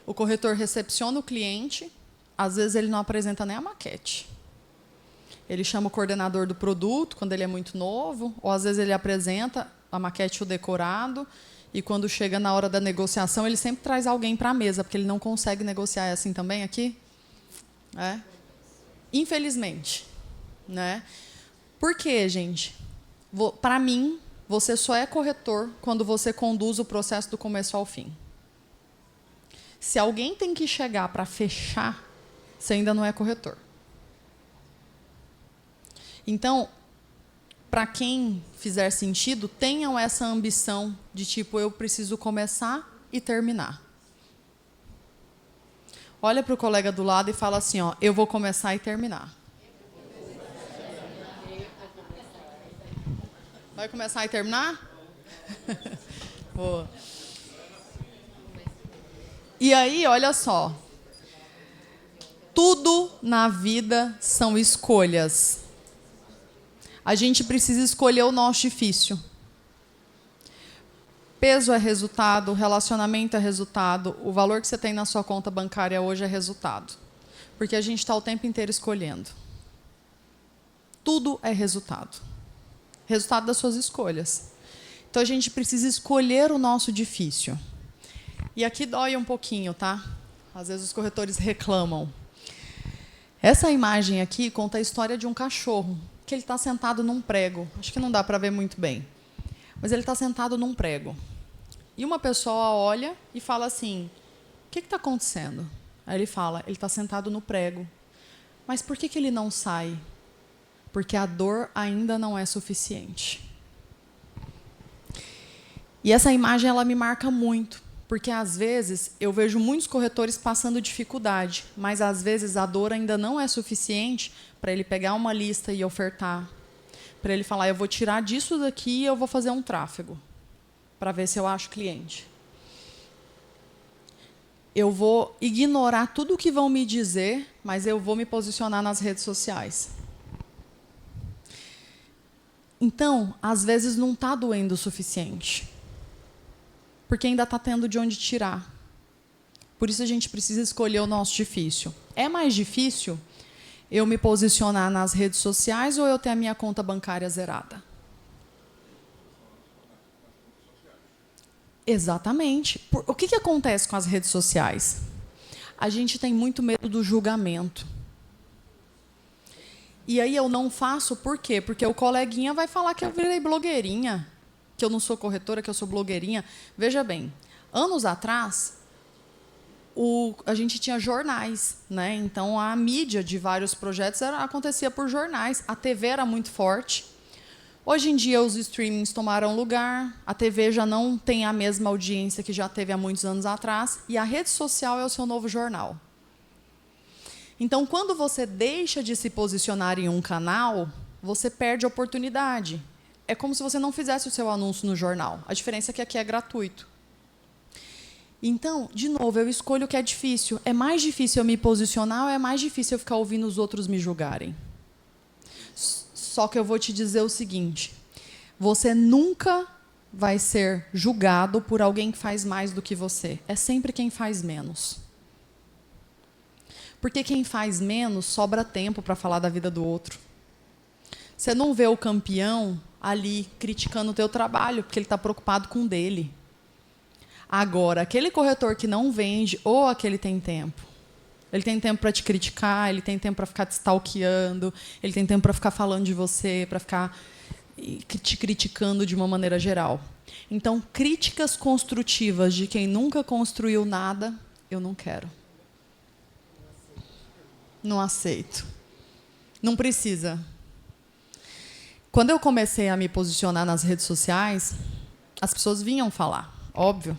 o corretor recepciona o cliente, às vezes ele não apresenta nem a maquete. Ele chama o coordenador do produto, quando ele é muito novo, ou às vezes ele apresenta a maquete ou o decorado, e quando chega na hora da negociação, ele sempre traz alguém para a mesa, porque ele não consegue negociar. É assim também aqui? É? Infelizmente. Né? Por quê, gente? Para mim, você só é corretor quando você conduz o processo do começo ao fim. Se alguém tem que chegar para fechar, você ainda não é corretor. Então, para quem fizer sentido, tenham essa ambição de tipo, eu preciso começar e terminar. Olha para o colega do lado e fala assim, ó, eu vou começar e terminar. Vai começar e terminar? Boa. E aí, olha só. Tudo na vida são escolhas. A gente precisa escolher o nosso difícil. Peso é resultado, relacionamento é resultado, o valor que você tem na sua conta bancária hoje é resultado. Porque a gente está o tempo inteiro escolhendo. Tudo é resultado. Resultado das suas escolhas. Então, a gente precisa escolher o nosso difícil. E aqui dói um pouquinho, tá? Às vezes os corretores reclamam. Essa imagem aqui conta a história de um cachorro, que ele está sentado num prego. Acho que não dá para ver muito bem. Mas ele está sentado num prego. E uma pessoa olha e fala assim, o que está acontecendo? Aí ele fala, ele está sentado no prego. Mas por que ele não sai? Porque a dor ainda não é suficiente. E essa imagem ela me marca muito, porque às vezes eu vejo muitos corretores passando dificuldade, mas às vezes a dor ainda não é suficiente para ele pegar uma lista e ofertar, para ele falar, eu vou tirar disso daqui e eu vou fazer um tráfego, para ver se eu acho cliente. Eu vou ignorar tudo o que vão me dizer, mas eu vou me posicionar nas redes sociais. Então, às vezes não está doendo o suficiente, porque ainda está tendo de onde tirar. Por isso a gente precisa escolher o nosso difícil. É mais difícil eu me posicionar nas redes sociais ou eu ter a minha conta bancária zerada? Exatamente. O que acontece com as redes sociais? A gente tem muito medo do julgamento. E aí eu não faço por quê? Porque o coleguinha vai falar que eu virei blogueirinha, que eu não sou corretora, que eu sou blogueirinha. Veja bem, anos atrás, a gente tinha jornais, né? Então a mídia de vários projetos acontecia por jornais. A TV era muito forte. Hoje em dia os streamings tomaram lugar, a TV já não tem a mesma audiência que já teve há muitos anos atrás, e a rede social é o seu novo jornal. Então, quando você deixa de se posicionar em um canal, você perde a oportunidade. é como se você não fizesse o seu anúncio no jornal. A diferença é que aqui é gratuito. Então, de novo, eu escolho o que é difícil. É mais difícil eu me posicionar ou é mais difícil eu ficar ouvindo os outros me julgarem? Só que eu vou te dizer o seguinte: você nunca vai ser julgado por alguém que faz mais do que você. É sempre quem faz menos. Porque quem faz menos sobra tempo para falar da vida do outro. Você não vê o campeão ali criticando o teu trabalho, porque ele está preocupado com o dele. Agora, aquele corretor que não vende, ou aquele tem tempo. Ele tem tempo para te criticar, ele tem tempo para ficar te stalkeando, ele tem tempo para ficar falando de você, para ficar te criticando de uma maneira geral. Então, críticas construtivas de quem nunca construiu nada, eu não quero. Não aceito. Não precisa. Quando eu comecei a me posicionar nas redes sociais, as pessoas vinham falar, óbvio.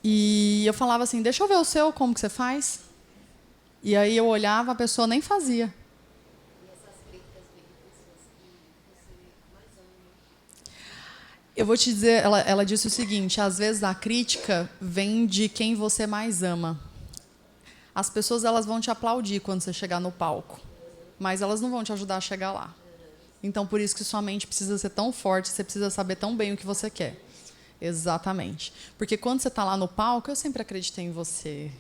E eu falava assim, deixa eu ver o seu, como que você faz? E aí eu olhava, a pessoa nem fazia. E essas críticas vêm de pessoas que você mais ama. Eu vou te dizer, ela disse o seguinte, às vezes a crítica vem de quem você mais ama. As pessoas elas vão te aplaudir quando você chegar no palco, mas elas não vão te ajudar a chegar lá. Então, por isso que sua mente precisa ser tão forte, você precisa saber tão bem o que você quer. Exatamente. Porque quando você está lá no palco, eu sempre acreditei em você.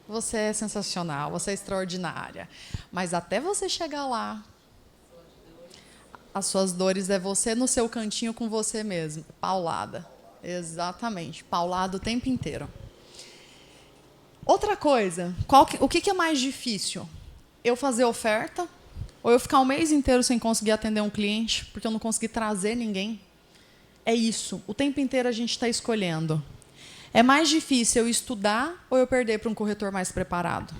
Você é sensacional, você é extraordinária. Mas até você chegar lá, as suas dores é você no seu cantinho com você mesmo. Paulada. Exatamente. Paulada o tempo inteiro. Outra coisa, o que é mais difícil? Eu fazer oferta ou eu ficar um mês inteiro sem conseguir atender um cliente porque eu não consegui trazer ninguém? É isso. O tempo inteiro a gente está escolhendo. É mais difícil eu estudar ou eu perder para um corretor mais preparado?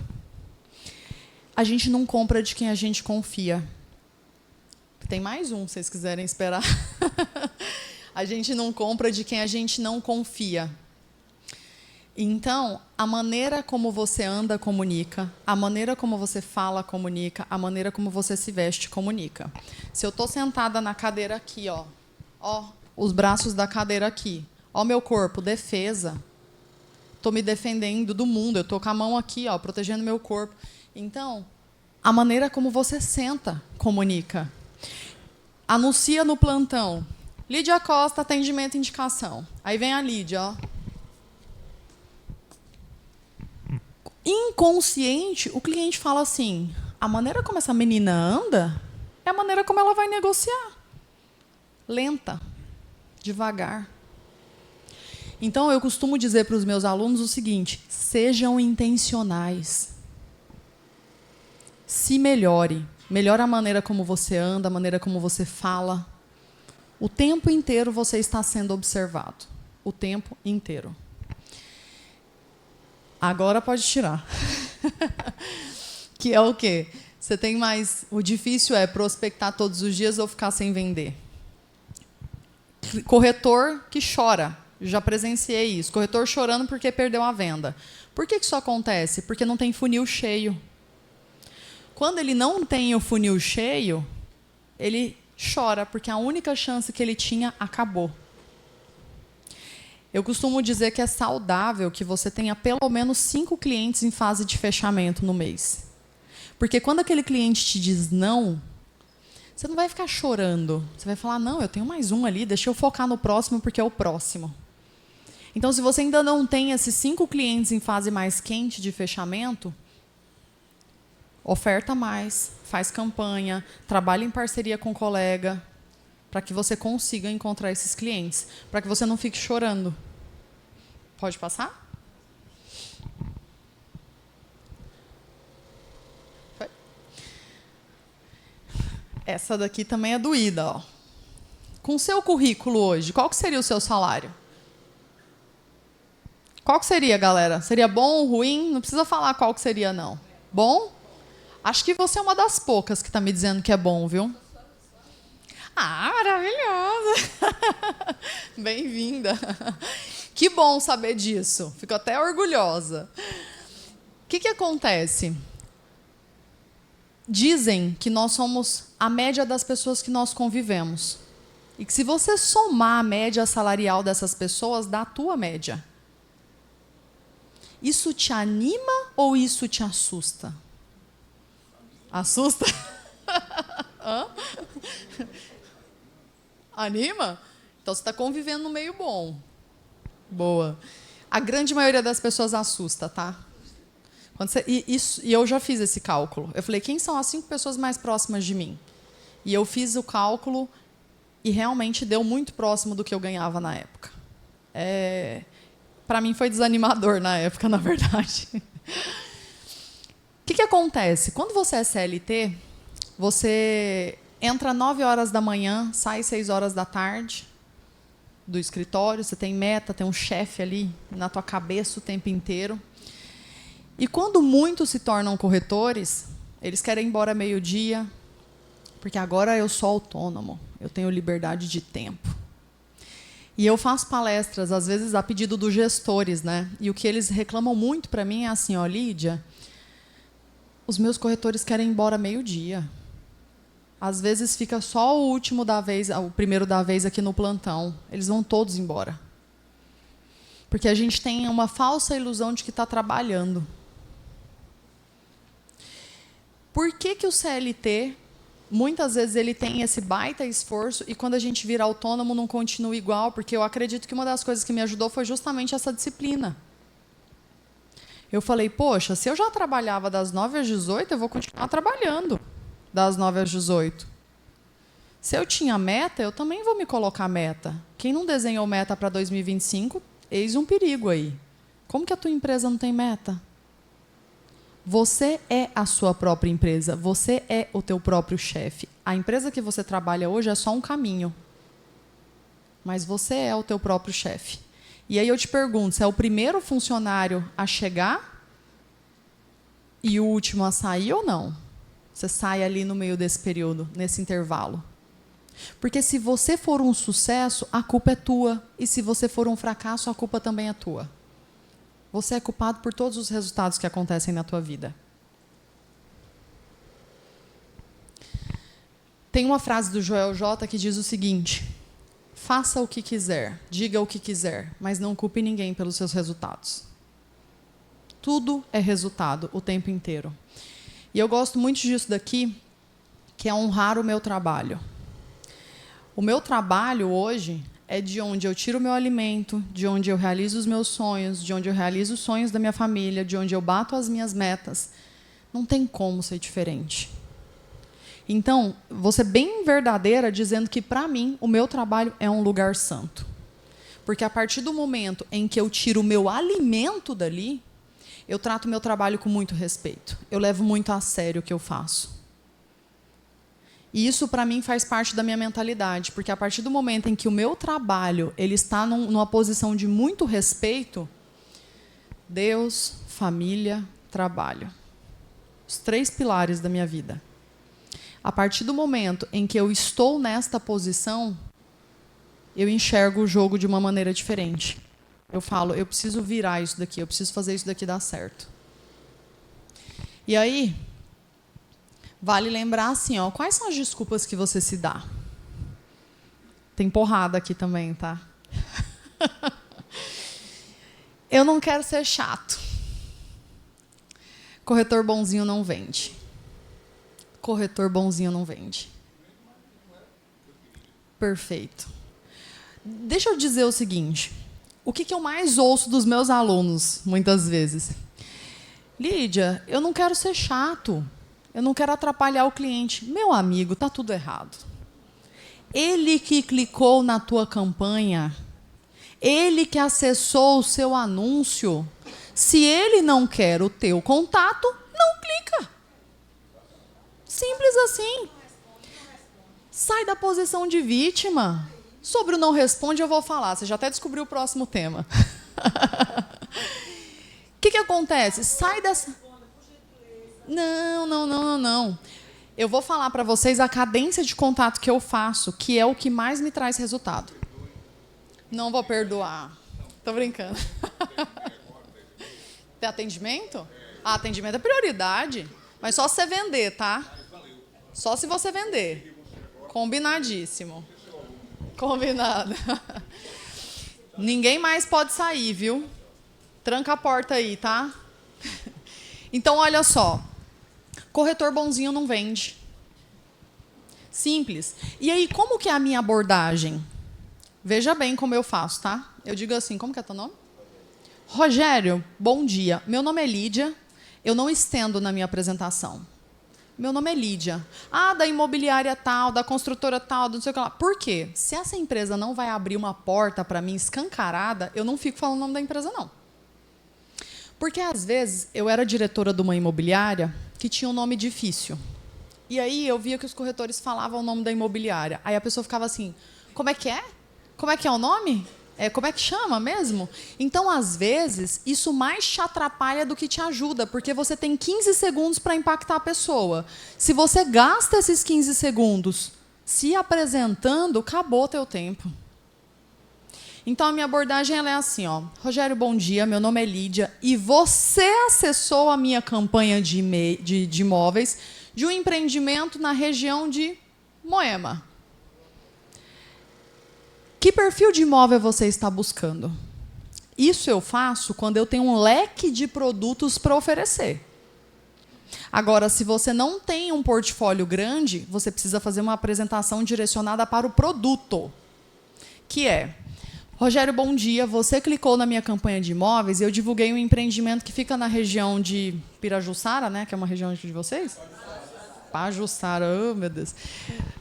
A gente não compra de quem a gente confia. Tem mais um, se vocês quiserem esperar. A gente não compra de quem a gente não confia. Então, a maneira como você anda comunica, a maneira como você fala comunica, a maneira como você se veste comunica. Se eu estou sentada na cadeira aqui, ó, os braços da cadeira aqui, ó meu corpo, defesa, estou me defendendo do mundo, eu estou com a mão aqui, ó, protegendo meu corpo. Então, a maneira como você senta comunica. Anuncia no plantão, Lídia Costa, atendimento e indicação. Aí vem a Lídia, ó. Inconsciente, o cliente fala assim, a maneira como essa menina anda é a maneira como ela vai negociar. Lenta, devagar. Então, eu costumo dizer para os meus alunos o seguinte, sejam intencionais. Se melhore. Melhore a maneira como você anda, a maneira como você fala. O tempo inteiro você está sendo observado. O tempo inteiro. Agora pode tirar. Que é o quê? Você tem mais... O difícil é prospectar todos os dias ou ficar sem vender. Corretor que chora. Já presenciei isso. Corretor chorando porque perdeu a venda. Por que isso acontece? Porque não tem funil cheio. Quando ele não tem o funil cheio, ele chora, porque a única chance que ele tinha acabou. Eu costumo dizer que é saudável que você tenha pelo menos 5 clientes em fase de fechamento no mês. Porque quando aquele cliente te diz não, você não vai ficar chorando. Você vai falar, não, eu tenho mais um ali, deixa eu focar no próximo porque é o próximo. Então, se você ainda não tem esses 5 clientes em fase mais quente de fechamento, oferta mais, faz campanha, trabalha em parceria com o colega, para que você consiga encontrar esses clientes, para que você não fique chorando. Pode passar? Foi. Essa daqui também é doída, ó. Com o seu currículo hoje, qual que seria o seu salário? Qual que seria, galera? Seria bom, ruim? Não precisa falar qual que seria, não. Bom? Acho que você é uma das poucas que está me dizendo que é bom, viu? Ah, maravilhosa! Bem-vinda! Que bom saber disso. Fico até orgulhosa. O que acontece? Dizem que nós somos a média das pessoas que nós convivemos. E que se você somar a média salarial dessas pessoas, dá a tua média. Isso te anima ou isso te assusta? Assusta? Hã? Anima? Então você está convivendo no meio bom. Boa. A grande maioria das pessoas assusta, tá? E eu já fiz esse cálculo. Eu falei, quem são as 5 pessoas mais próximas de mim? E eu fiz o cálculo e realmente deu muito próximo do que eu ganhava na época. Para mim foi desanimador na época, na verdade. O que acontece? Quando você é CLT, você entra 9 horas da manhã, sai 6 horas da tarde do escritório, você tem meta, tem um chefe ali na tua cabeça o tempo inteiro. E quando muitos se tornam corretores, eles querem ir embora meio-dia, porque agora eu sou autônomo, eu tenho liberdade de tempo. E eu faço palestras, às vezes, a pedido dos gestores, né? E o que eles reclamam muito para mim é assim, ó, Lídia, os meus corretores querem ir embora meio-dia. Às vezes fica só o último da vez, o primeiro da vez aqui no plantão. Eles vão todos embora. Porque a gente tem uma falsa ilusão de que está trabalhando. Por que o CLT, muitas vezes, ele tem esse baita esforço e quando a gente vira autônomo não continua igual? Porque eu acredito que uma das coisas que me ajudou foi justamente essa disciplina. Eu falei, poxa, se eu já trabalhava das 9 às 18, eu vou continuar trabalhando das 9 às 18. Se eu tinha meta, eu também vou me colocar meta. Quem não desenhou meta para 2025, eis um perigo aí. Como que a tua empresa não tem meta? Você é a sua própria empresa, você é o teu próprio chefe. A empresa que você trabalha hoje é só um caminho. Mas você é o teu próprio chefe. E aí eu te pergunto, você é o primeiro funcionário a chegar e o último a sair ou não? Você sai ali no meio desse período, nesse intervalo. Porque se você for um sucesso, a culpa é tua. E se você for um fracasso, a culpa também é tua. Você é culpado por todos os resultados que acontecem na tua vida. Tem uma frase do Joel J que diz o seguinte: faça o que quiser, diga o que quiser, mas não culpe ninguém pelos seus resultados. Tudo é resultado o tempo inteiro. E eu gosto muito disso daqui, que é honrar o meu trabalho. O meu trabalho hoje é de onde eu tiro o meu alimento, de onde eu realizo os meus sonhos, de onde eu realizo os sonhos da minha família, de onde eu bato as minhas metas. Não tem como ser diferente. Então, vou ser bem verdadeira dizendo que, para mim, o meu trabalho é um lugar santo. Porque a partir do momento em que eu tiro o meu alimento dali, eu trato o meu trabalho com muito respeito. Eu levo muito a sério o que eu faço. E isso, para mim, faz parte da minha mentalidade, porque a partir do momento em que o meu trabalho ele está numa posição de muito respeito, Deus, família, trabalho. Os 3 pilares da minha vida. A partir do momento em que eu estou nesta posição, eu enxergo o jogo de uma maneira diferente. Eu falo, eu preciso virar isso daqui, eu preciso fazer isso daqui dar certo. E aí, vale lembrar assim, ó, quais são as desculpas que você se dá? Tem porrada aqui também, tá? Eu não quero ser chato. Corretor bonzinho não vende. Corretor bonzinho não vende. Perfeito. Deixa eu dizer o seguinte. O que eu mais ouço dos meus alunos, muitas vezes? Lídia, eu não quero ser chato. Eu não quero atrapalhar o cliente. Meu amigo, está tudo errado. Ele que clicou na tua campanha, ele que acessou o seu anúncio, se ele não quer o teu contato, não clica. Simples assim. Sai da posição de vítima. Sobre o não responde eu vou falar. Você já até descobriu o próximo tema. O que acontece? Sai dessa... Não. Eu vou falar para vocês a cadência de contato que eu faço, que é o que mais me traz resultado. Não vou perdoar. Tô brincando. Tem atendimento? Ah, atendimento é prioridade. Mas só se você vender, tá? Só se você vender. Combinadíssimo. Combinado. Ninguém mais pode sair, viu? Tranca a porta aí, tá? Então, olha só. Corretor bonzinho não vende. Simples. E aí, como que é a minha abordagem? Veja bem como eu faço, tá? Eu digo assim, como que é teu nome? Rogério, bom dia. Meu nome é Lídia. Eu não estendo na minha apresentação. Meu nome é Lídia. Ah, da imobiliária tal, da construtora tal, do não sei o que lá. Por quê? Se essa empresa não vai abrir uma porta para mim escancarada, eu não fico falando o nome da empresa, não. Porque, às vezes, eu era diretora de uma imobiliária que tinha um nome difícil. E aí eu via que os corretores falavam o nome da imobiliária. Aí a pessoa ficava assim, como é que é? Como é que é o nome? Como é que chama mesmo? Então, às vezes, isso mais te atrapalha do que te ajuda, porque você tem 15 segundos para impactar a pessoa. Se você gasta esses 15 segundos se apresentando, acabou o teu tempo. Então, a minha abordagem ela é assim, ó. Rogério, bom dia, meu nome é Lídia, e você acessou a minha campanha de imóveis de um empreendimento na região de Moema. Que perfil de imóvel você está buscando? Isso eu faço quando eu tenho um leque de produtos para oferecer. Agora, se você não tem um portfólio grande, você precisa fazer uma apresentação direcionada para o produto, que é: Rogério, bom dia. Você clicou na minha campanha de imóveis e eu divulguei um empreendimento que fica na região de Pirajussara, né, que é uma região de vocês? Pajuçara, oh, meu Deus.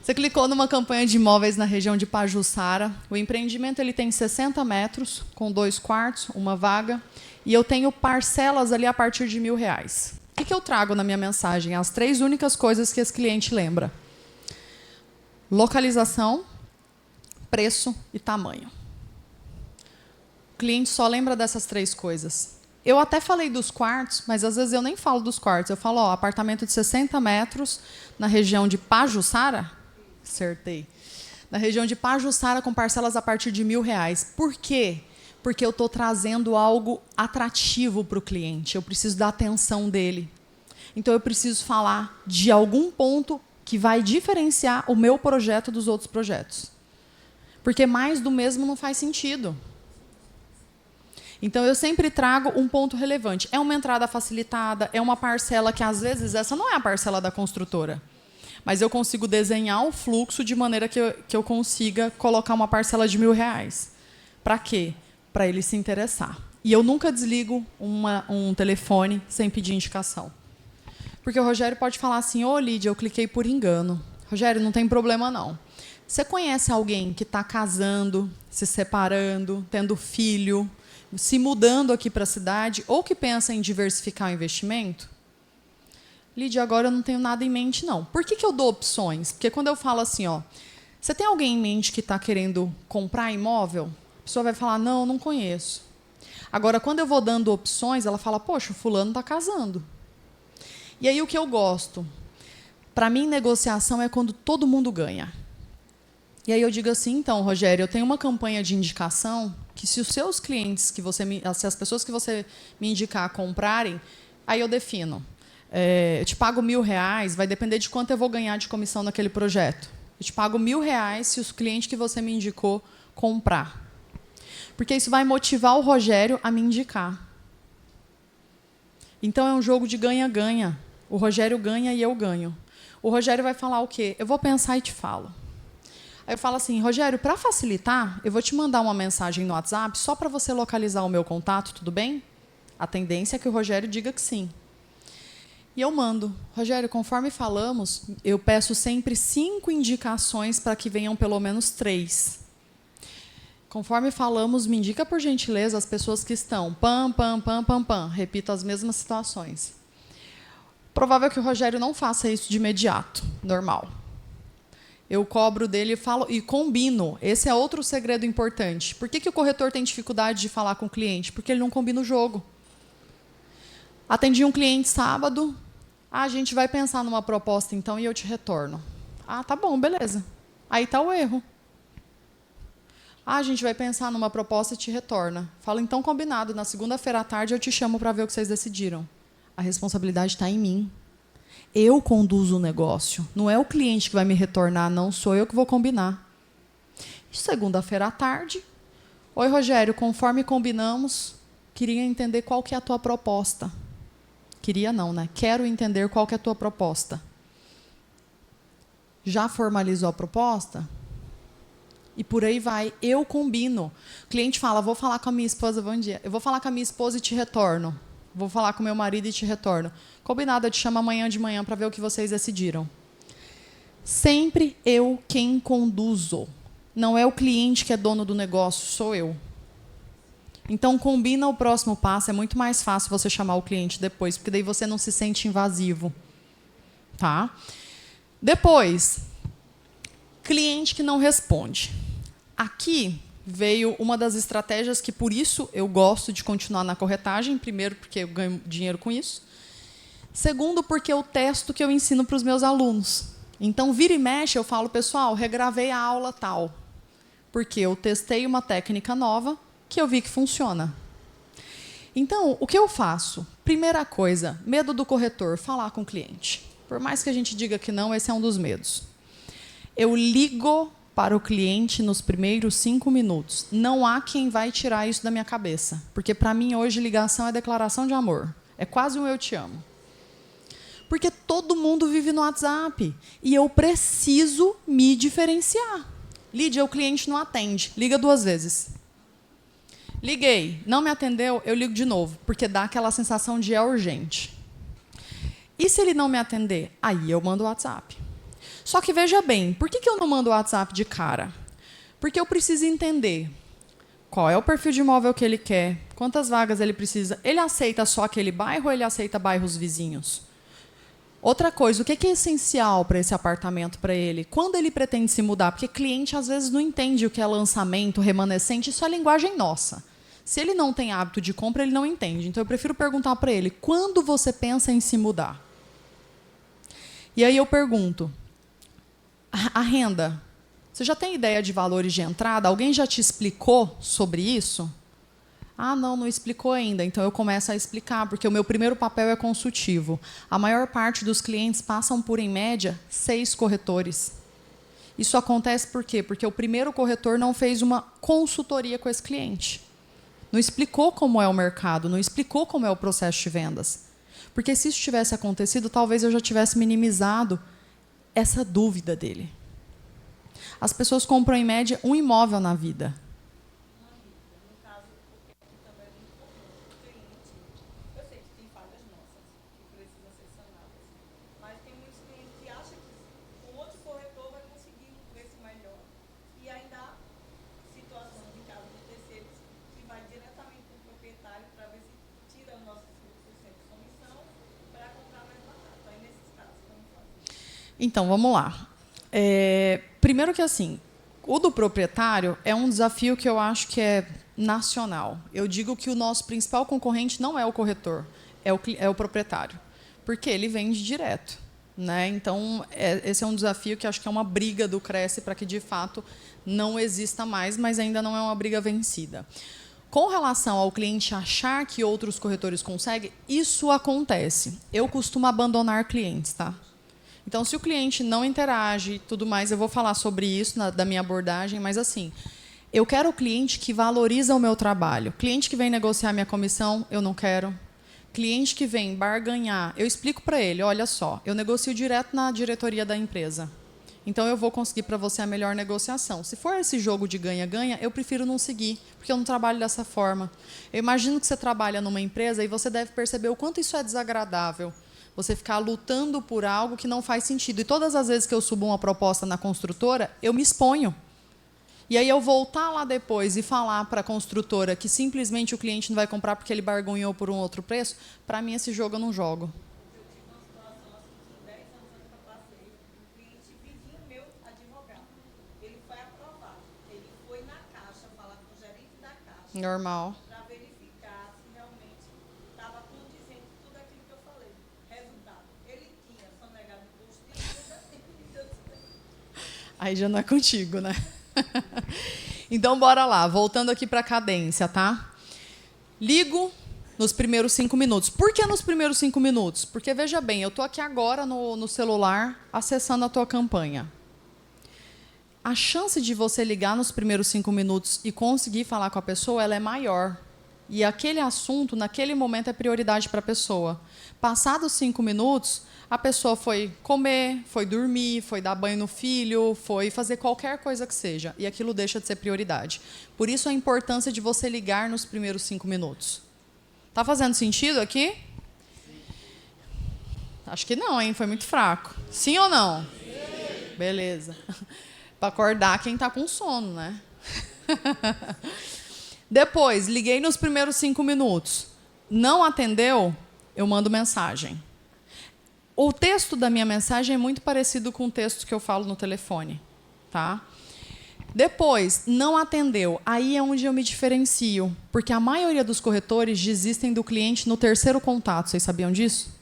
Você clicou numa campanha de imóveis na região de Pajuçara. O empreendimento ele tem 60 metros, com 2 quartos, uma vaga, e eu tenho parcelas ali a partir de R$1.000. O que eu trago na minha mensagem? As 3 únicas coisas que esse cliente lembra: localização, preço e tamanho. O cliente só lembra dessas 3 coisas. Eu até falei dos quartos, mas às vezes eu nem falo dos quartos. Eu falo, ó, apartamento de 60 metros na região de Pajuçara. Acertei. Na região de Pajuçara, com parcelas a partir de R$1.000. Por quê? Porque eu estou trazendo algo atrativo para o cliente. Eu preciso da atenção dele. Então, eu preciso falar de algum ponto que vai diferenciar o meu projeto dos outros projetos. Porque mais do mesmo não faz sentido. Então, eu sempre trago um ponto relevante. É uma entrada facilitada, é uma parcela que, às vezes, essa não é a parcela da construtora. Mas eu consigo desenhar o fluxo de maneira que eu consiga colocar uma parcela de R$1.000. Para quê? Para ele se interessar. E eu nunca desligo um telefone sem pedir indicação. Porque o Rogério pode falar assim, ô, Lídia, eu cliquei por engano. Rogério, não tem problema, não. Você conhece alguém que está casando, se separando, tendo filho, se mudando aqui para a cidade, ou que pensa em diversificar o investimento? Lídia, agora eu não tenho nada em mente, não. Por que eu dou opções? Porque quando eu falo assim, ó, você tem alguém em mente que está querendo comprar imóvel? A pessoa vai falar, não, não conheço. Agora, quando eu vou dando opções, ela fala, poxa, o fulano está casando. E aí o que eu gosto? Para mim, negociação é quando todo mundo ganha. E aí eu digo assim, então, Rogério, eu tenho uma campanha de indicação que se os seus clientes, se as pessoas que você me indicar comprarem, aí eu defino. Eu te pago R$1.000, vai depender de quanto eu vou ganhar de comissão naquele projeto. Eu te pago R$1.000 se os clientes que você me indicou comprar. Porque isso vai motivar o Rogério a me indicar. Então, é um jogo de ganha-ganha. O Rogério ganha e eu ganho. O Rogério vai falar o quê? Eu vou pensar e te falo. Aí eu falo assim, Rogério, para facilitar, eu vou te mandar uma mensagem no WhatsApp só para você localizar o meu contato, tudo bem? A tendência é que o Rogério diga que sim. E eu mando. Rogério, conforme falamos, eu peço sempre 5 indicações para que venham pelo menos 3. Conforme falamos, me indica, por gentileza, as pessoas que estão pam, pam, pam, pam, pam. Repito as mesmas situações. Provável que o Rogério não faça isso de imediato, normal. Eu cobro dele e falo e combino. Esse é outro segredo importante. Por que o corretor tem dificuldade de falar com o cliente? Porque ele não combina o jogo. Atendi um cliente sábado. A gente vai pensar numa proposta, então, e eu te retorno. Ah, tá bom, beleza. Aí está o erro. A gente vai pensar numa proposta e te retorna. Falo, então, combinado. Na segunda-feira à tarde eu te chamo para ver o que vocês decidiram. A responsabilidade está em mim. Eu conduzo o negócio. Não é o cliente que vai me retornar, não. Sou eu que vou combinar. Segunda-feira à tarde. Oi, Rogério, conforme combinamos, queria entender qual que é a tua proposta. Queria não, né? Quero entender qual que é a tua proposta. Já formalizou a proposta? E por aí vai. Eu combino. O cliente fala, vou falar com a minha esposa, bom dia. Eu vou falar com a minha esposa e te retorno. Vou falar com meu marido e te retorno. Combinado, eu te chamo amanhã de manhã para ver o que vocês decidiram. Sempre eu quem conduzo. Não é o cliente que é dono do negócio, sou eu. Então, combina o próximo passo. É muito mais fácil você chamar o cliente depois, porque daí você não se sente invasivo. Tá? Depois, cliente que não responde. Aqui veio uma das estratégias que, por isso, eu gosto de continuar na corretagem. Primeiro, porque eu ganho dinheiro com isso. Segundo, porque eu testo o que eu ensino para os meus alunos. Então, vira e mexe, eu falo, pessoal, regravei a aula tal. Porque eu testei uma técnica nova que eu vi que funciona. Então, o que eu faço? Primeira coisa, medo do corretor, falar com o cliente. Por mais que a gente diga que não, esse é um dos medos. Eu ligo para o cliente nos primeiros 5 minutos. Não há quem vai tirar isso da minha cabeça. Porque, para mim, hoje, ligação é declaração de amor. É quase um eu te amo. Porque todo mundo vive no WhatsApp. E eu preciso me diferenciar. Lídia, o cliente não atende. Liga 2 vezes. Liguei. Não me atendeu, eu ligo de novo. Porque dá aquela sensação de é urgente. E se ele não me atender? Aí eu mando o WhatsApp. Só que veja bem, por que eu não mando o WhatsApp de cara? Porque eu preciso entender qual é o perfil de imóvel que ele quer, quantas vagas ele precisa. Ele aceita só aquele bairro ou ele aceita bairros vizinhos? Outra coisa, o que é essencial para esse apartamento para ele? Quando ele pretende se mudar? Porque cliente às vezes não entende o que é lançamento, remanescente, isso é linguagem nossa. Se ele não tem hábito de compra, ele não entende. Então eu prefiro perguntar para ele, quando você pensa em se mudar? E aí eu pergunto, a renda, você já tem ideia de valores de entrada? Alguém já te explicou sobre isso? Ah, não explicou ainda. Então, eu começo a explicar, porque o meu primeiro papel é consultivo. A maior parte dos clientes passam por, em média, 6 corretores. Isso acontece por quê? Porque o primeiro corretor não fez uma consultoria com esse cliente. Não explicou como é o mercado, não explicou como é o processo de vendas. Porque se isso tivesse acontecido, talvez eu já tivesse minimizado essa dúvida dele. As pessoas compram, em média, um imóvel na vida. No caso, porque aqui também é muito comum. O cliente, eu sei que tem falhas nossas, que precisam ser sanadas, mas tem muitos clientes que acham que o outro corretor vai conseguir um preço melhor. E ainda há situações de casos de terceiros que vai diretamente para o proprietário para ver se tira os nossos 5% de comissão para comprar mais barato. Aí, nesses casos, como fazer? Então, vamos lá. Primeiro que assim, o do proprietário é um desafio que eu acho que é nacional. Eu digo que o nosso principal concorrente não é o corretor, é o proprietário, porque ele vende direto. Né? Então, esse é um desafio que acho que é uma briga do Cresce para que, de fato, não exista mais, mas ainda não é uma briga vencida. Com relação ao cliente achar que outros corretores conseguem, isso acontece. Eu costumo abandonar clientes, tá? Então, se o cliente não interage e tudo mais, eu vou falar sobre isso da minha abordagem, mas assim, eu quero o cliente que valoriza o meu trabalho. Cliente que vem negociar minha comissão, eu não quero. Cliente que vem barganhar, eu explico para ele, olha só, eu negocio direto na diretoria da empresa. Então, eu vou conseguir para você a melhor negociação. Se for esse jogo de ganha-ganha, eu prefiro não seguir, porque eu não trabalho dessa forma. Eu imagino que você trabalha numa empresa e você deve perceber o quanto isso é desagradável. Você ficar lutando por algo que não faz sentido. E todas as vezes que eu subo uma proposta na construtora, eu me exponho. E aí eu voltar lá depois e falar para a construtora que simplesmente o cliente não vai comprar porque ele barganhou por um outro preço, para mim esse jogo eu não jogo. Eu tive uma situação assim, de 10 anos antes que eu passei, um cliente vizinho meu, advogado. Ele foi aprovado. Ele foi na Caixa, falar com o gerente da Caixa. Normal. Para verificar se realmente estava condizente com tudo aquilo que eu falei. Resultado, ele tinha sonegado imposto de renda. Aí já não é contigo, né? Então, bora lá. Voltando aqui para a cadência, tá? Ligo nos primeiros 5 minutos. Por que nos primeiros 5 minutos? Porque, veja bem, eu estou aqui agora no celular acessando a tua campanha. a chance de você ligar nos primeiros 5 minutos e conseguir falar com a pessoa, ela é maior. E aquele assunto, naquele momento, é prioridade para a pessoa. Passados 5 minutos, a pessoa foi comer, foi dormir, foi dar banho no filho, foi fazer qualquer coisa que seja. E aquilo deixa de ser prioridade. Por isso a importância de você ligar nos primeiros 5 minutos. Tá fazendo sentido aqui? Sim. Acho que não, hein? Foi muito fraco. Sim ou não? Sim. Beleza. Para acordar quem está com sono, né? Depois, liguei nos primeiros 5 minutos. Não atendeu? Eu mando mensagem. O texto da minha mensagem é muito parecido com o texto que eu falo no telefone. Tá? Depois, não atendeu. Aí é onde eu me diferencio. Porque a maioria dos corretores desistem do cliente no 3º contato. Vocês sabiam disso?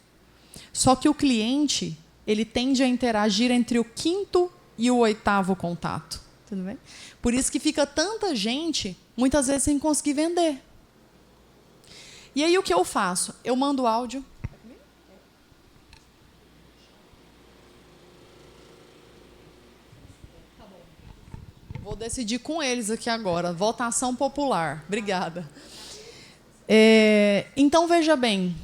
Só que o cliente, ele tende a interagir entre o 5º e o 8º contato. Tudo bem? Por isso que fica tanta gente, muitas vezes, sem conseguir vender. E aí o que eu faço? Eu mando áudio. Vou decidir com eles aqui agora. Votação popular. Obrigada. Então, veja bem.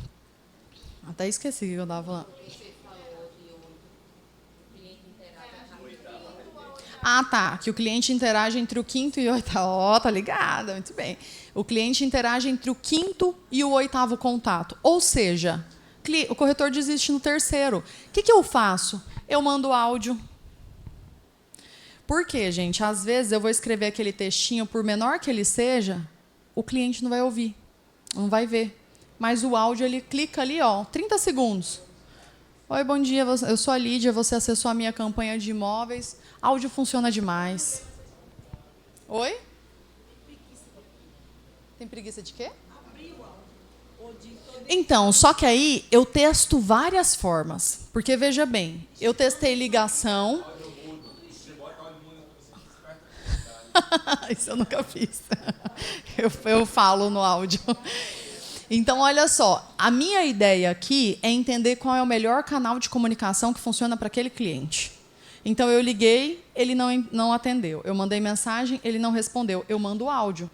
Até esqueci o que eu estava falando. Ah, tá. Que o cliente interage entre o 5º e o 8º. Ó, tá ligada, muito bem. O cliente interage entre o 5º e o 8º contato. Ou seja, o corretor desiste no 3º. O que eu faço? Eu mando áudio. Por quê, gente? Às vezes eu vou escrever aquele textinho, por menor que ele seja, o cliente não vai ouvir, não vai ver. Mas o áudio, ele clica ali, ó, 30 segundos. Oi, bom dia, eu sou a Lídia, você acessou a minha campanha de imóveis. Áudio funciona demais. Oi? Tem preguiça de quê? Então, só que aí eu testo várias formas. Porque, veja bem, eu testei ligação. Isso eu nunca fiz. Eu falo no áudio. Então, olha só. A minha ideia aqui é entender qual é o melhor canal de comunicação que funciona para aquele cliente. Então, eu liguei, ele não atendeu. Eu mandei mensagem, ele não respondeu. Eu mando áudio.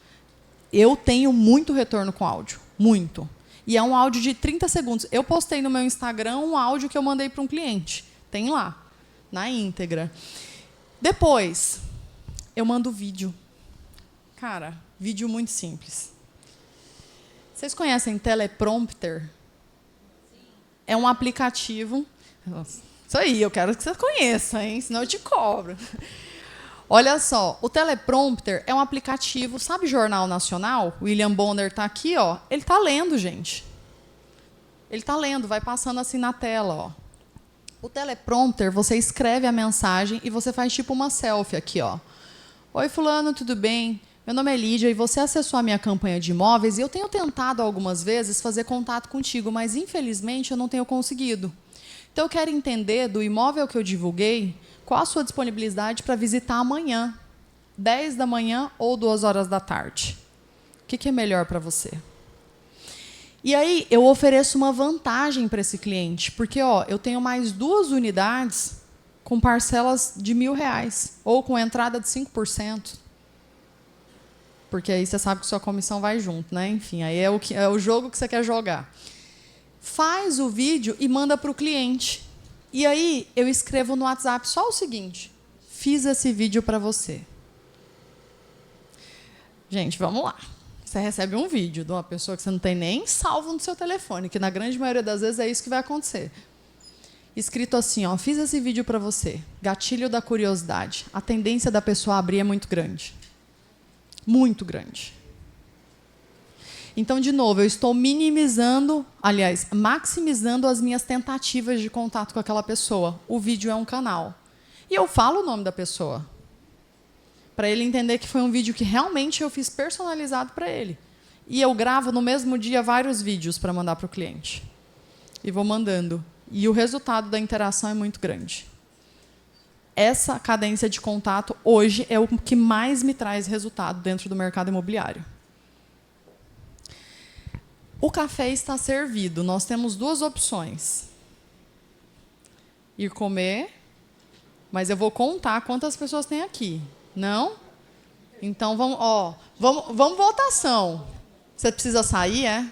Eu tenho muito retorno com áudio. Muito. E é um áudio de 30 segundos. Eu postei no meu Instagram um áudio que eu mandei para um cliente. Tem lá, na íntegra. Depois, eu mando vídeo. Cara, vídeo muito simples. Vocês conhecem Teleprompter? É um aplicativo. Isso aí, eu quero que você conheça, hein? Senão eu te cobro. Olha só, o Teleprompter é um aplicativo, sabe Jornal Nacional? O William Bonner está aqui, ó. Ele está lendo, gente. Ele está lendo, vai passando assim na tela, ó. O Teleprompter, você escreve a mensagem e você faz tipo uma selfie aqui, ó. Oi, fulano, tudo bem? Meu nome é Lídia e você acessou a minha campanha de imóveis e eu tenho tentado algumas vezes fazer contato contigo, mas infelizmente eu não tenho conseguido. Então eu quero entender do imóvel que eu divulguei, qual a sua disponibilidade para visitar amanhã, 10 da manhã ou 2 horas da tarde. O que é melhor para você? E aí eu ofereço uma vantagem para esse cliente, porque ó, eu tenho mais 2 unidades com parcelas de R$1.000 ou com entrada de 5%. Porque aí você sabe que sua comissão vai junto, né? Enfim, aí é o jogo que você quer jogar. Faz o vídeo e manda para o cliente. E aí eu escrevo no WhatsApp só o seguinte: fiz esse vídeo para você. Gente, vamos lá. Você recebe um vídeo de uma pessoa que você não tem nem salvo no seu telefone, que na grande maioria das vezes é isso que vai acontecer. Escrito assim, ó, fiz esse vídeo para você. Gatilho da curiosidade. A tendência da pessoa a abrir é muito grande. Muito grande. Então, de novo, eu estou maximizando as minhas tentativas de contato com aquela pessoa. O vídeo é um canal. E eu falo o nome da pessoa. Para ele entender que foi um vídeo que realmente eu fiz personalizado para ele. E eu gravo no mesmo dia vários vídeos para mandar para o cliente. E vou mandando. E o resultado da interação é muito grande. Essa cadência de contato, hoje, é o que mais me traz resultado dentro do mercado imobiliário. O café está servido. Nós temos 2 opções. Ir comer mas eu vou contar quantas pessoas tem aqui. Não? Então, vamos votação. Você precisa sair, é?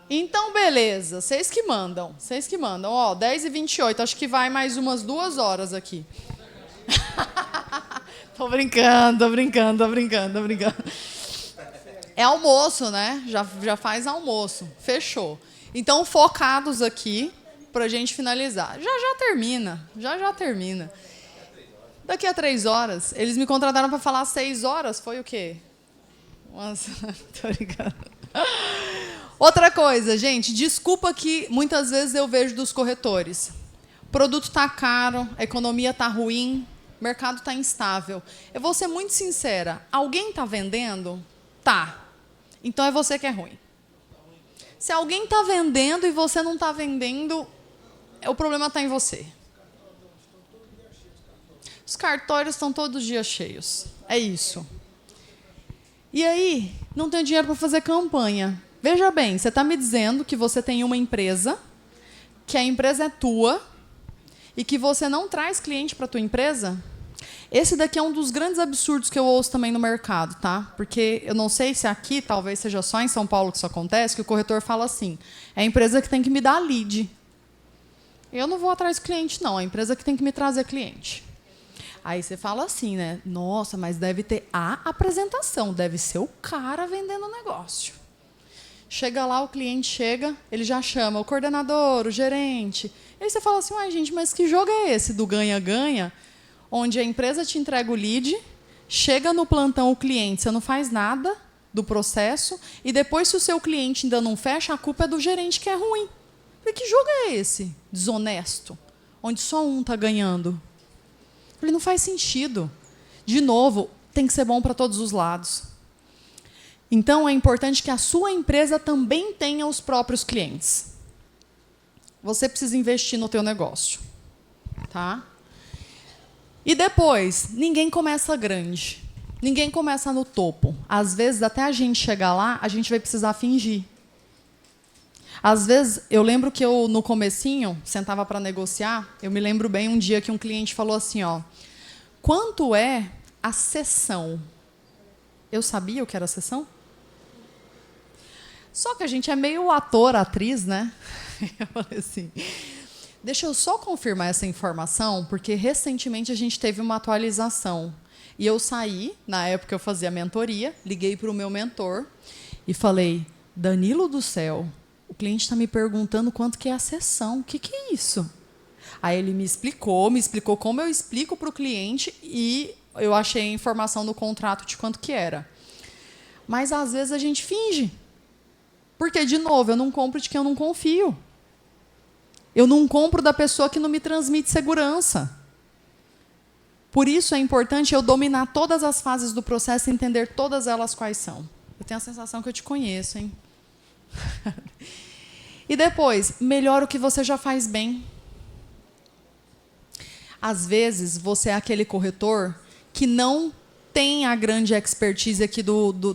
Então, beleza. Vocês que mandam. Vocês que mandam. 10h28. Acho que vai mais umas 2 horas aqui. Tô brincando. É almoço, né? Já faz almoço. Fechou. Então, focados aqui pra gente finalizar. Já termina. Já termina. Daqui a 3 horas. Eles me contrataram para falar 6 horas. Foi o quê? Tô brincando. Outra coisa, gente, desculpa que muitas vezes eu vejo dos corretores. O produto está caro, a economia está ruim, o mercado está instável. Eu vou ser muito sincera, alguém está vendendo? Tá. Então é você que é ruim. Se alguém está vendendo e você não está vendendo, o problema está em você. Os cartórios estão todos os dias cheios. É isso. E aí, não tem dinheiro para fazer campanha. Veja bem, você está me dizendo que você tem uma empresa, que a empresa é tua e que você não traz cliente para a tua empresa? Esse daqui é um dos grandes absurdos que eu ouço também no mercado, tá? Porque eu não sei se aqui, talvez seja só em São Paulo que isso acontece, que o corretor fala assim, é a empresa que tem que me dar lead. Eu não vou atrás do cliente, não, é a empresa que tem que me trazer cliente. Aí você fala assim, né? Nossa, mas deve ter a apresentação, deve ser o cara vendendo o negócio. Chega lá, o cliente chega, ele já chama o coordenador, o gerente. Aí você fala assim, gente, mas que jogo é esse do ganha-ganha, onde a empresa te entrega o lead, chega no plantão o cliente, você não faz nada do processo, e depois, se o seu cliente ainda não fecha, a culpa é do gerente que é ruim. Falei, que jogo é esse? Desonesto, onde só um está ganhando. Falei, não faz sentido. De novo, tem que ser bom para todos os lados. Então, é importante que a sua empresa também tenha os próprios clientes. Você precisa investir no teu negócio. Tá? E depois, ninguém começa grande. Ninguém começa no topo. Às vezes, até a gente chegar lá, a gente vai precisar fingir. Às vezes, eu lembro que eu, no comecinho, sentava para negociar, eu me lembro bem um dia que um cliente falou assim, quanto é a sessão? Eu sabia o que era a sessão? Só que a gente é meio ator, atriz, né? Eu falei assim, deixa eu só confirmar essa informação, porque recentemente a gente teve uma atualização. E eu saí, na época eu fazia mentoria, liguei para o meu mentor e falei, Danilo do céu, o cliente está me perguntando quanto que é a sessão. O que é isso? Aí ele me explicou como eu explico para o cliente e eu achei a informação no contrato de quanto que era. Mas, às vezes, a gente finge. Porque, de novo, eu não compro de quem eu não confio. Eu não compro da pessoa que não me transmite segurança. Por isso é importante eu dominar todas as fases do processo e entender todas elas quais são. Eu tenho a sensação que eu te conheço, hein? E depois, melhora o que você já faz bem. Às vezes, você é aquele corretor que não tem a grande expertise aqui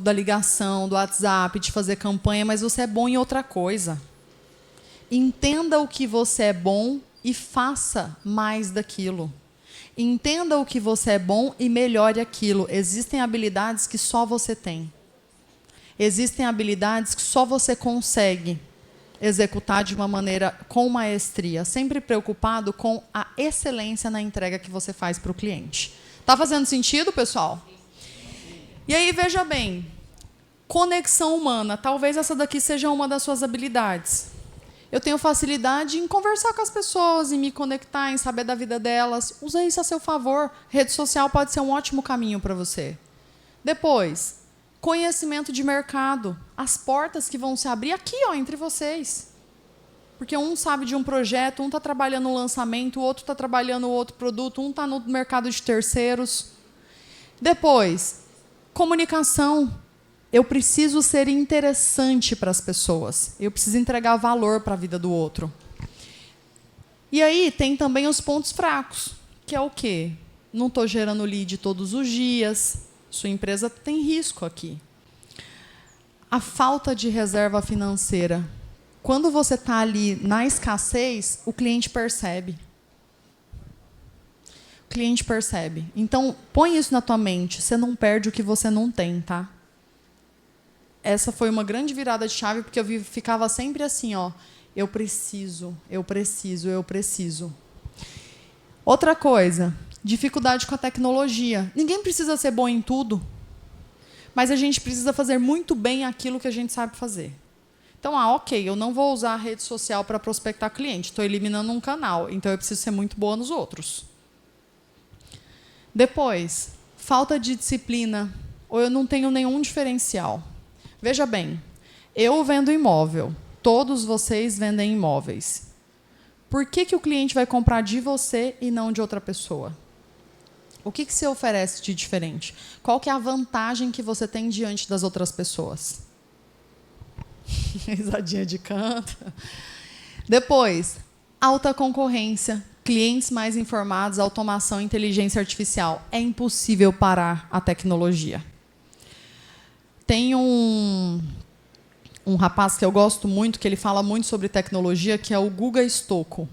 da ligação, do WhatsApp, de fazer campanha, mas você é bom em outra coisa. Entenda o que você é bom e faça mais daquilo. Entenda o que você é bom e melhore aquilo. Existem habilidades que só você tem. Existem habilidades que só você consegue executar de uma maneira com maestria, sempre preocupado com a excelência na entrega que você faz para o cliente. Está fazendo sentido, pessoal? E aí, veja bem, conexão humana. Talvez essa daqui seja uma das suas habilidades. Eu tenho facilidade em conversar com as pessoas, em me conectar, em saber da vida delas. Usa isso a seu favor. Rede social pode ser um ótimo caminho para você. Depois, conhecimento de mercado. As portas que vão se abrir aqui, entre vocês. Porque um sabe de um projeto, um está trabalhando no lançamento, o outro está trabalhando outro produto, um está no mercado de terceiros. Depois, comunicação. Eu preciso ser interessante para as pessoas. Eu preciso entregar valor para a vida do outro. E aí tem também os pontos fracos, que é o quê? Não estou gerando lead todos os dias. Sua empresa tem risco aqui. A falta de reserva financeira. quando você está ali na escassez, o cliente percebe. O cliente percebe. Então, põe isso na tua mente. Você não perde o que você não tem, tá? Essa foi uma grande virada de chave, porque eu ficava sempre assim, ó. Eu preciso, eu preciso, eu preciso. Outra coisa, dificuldade com a tecnologia. Ninguém precisa ser bom em tudo, mas a gente precisa fazer muito bem aquilo que a gente sabe fazer. Então, ok, eu não vou usar a rede social para prospectar cliente, estou eliminando um canal, então eu preciso ser muito boa nos outros. Depois, falta de disciplina, ou eu não tenho nenhum diferencial. Veja bem, eu vendo imóvel, todos vocês vendem imóveis. Por que o cliente vai comprar de você e não de outra pessoa? O que você oferece de diferente? Qual que é a vantagem que você tem diante das outras pessoas? Risadinha de canto. Depois, alta concorrência, clientes mais informados, automação, inteligência artificial. É impossível parar a tecnologia. Tem um rapaz que eu gosto muito, que ele fala muito sobre tecnologia, que é o Guga Stocco.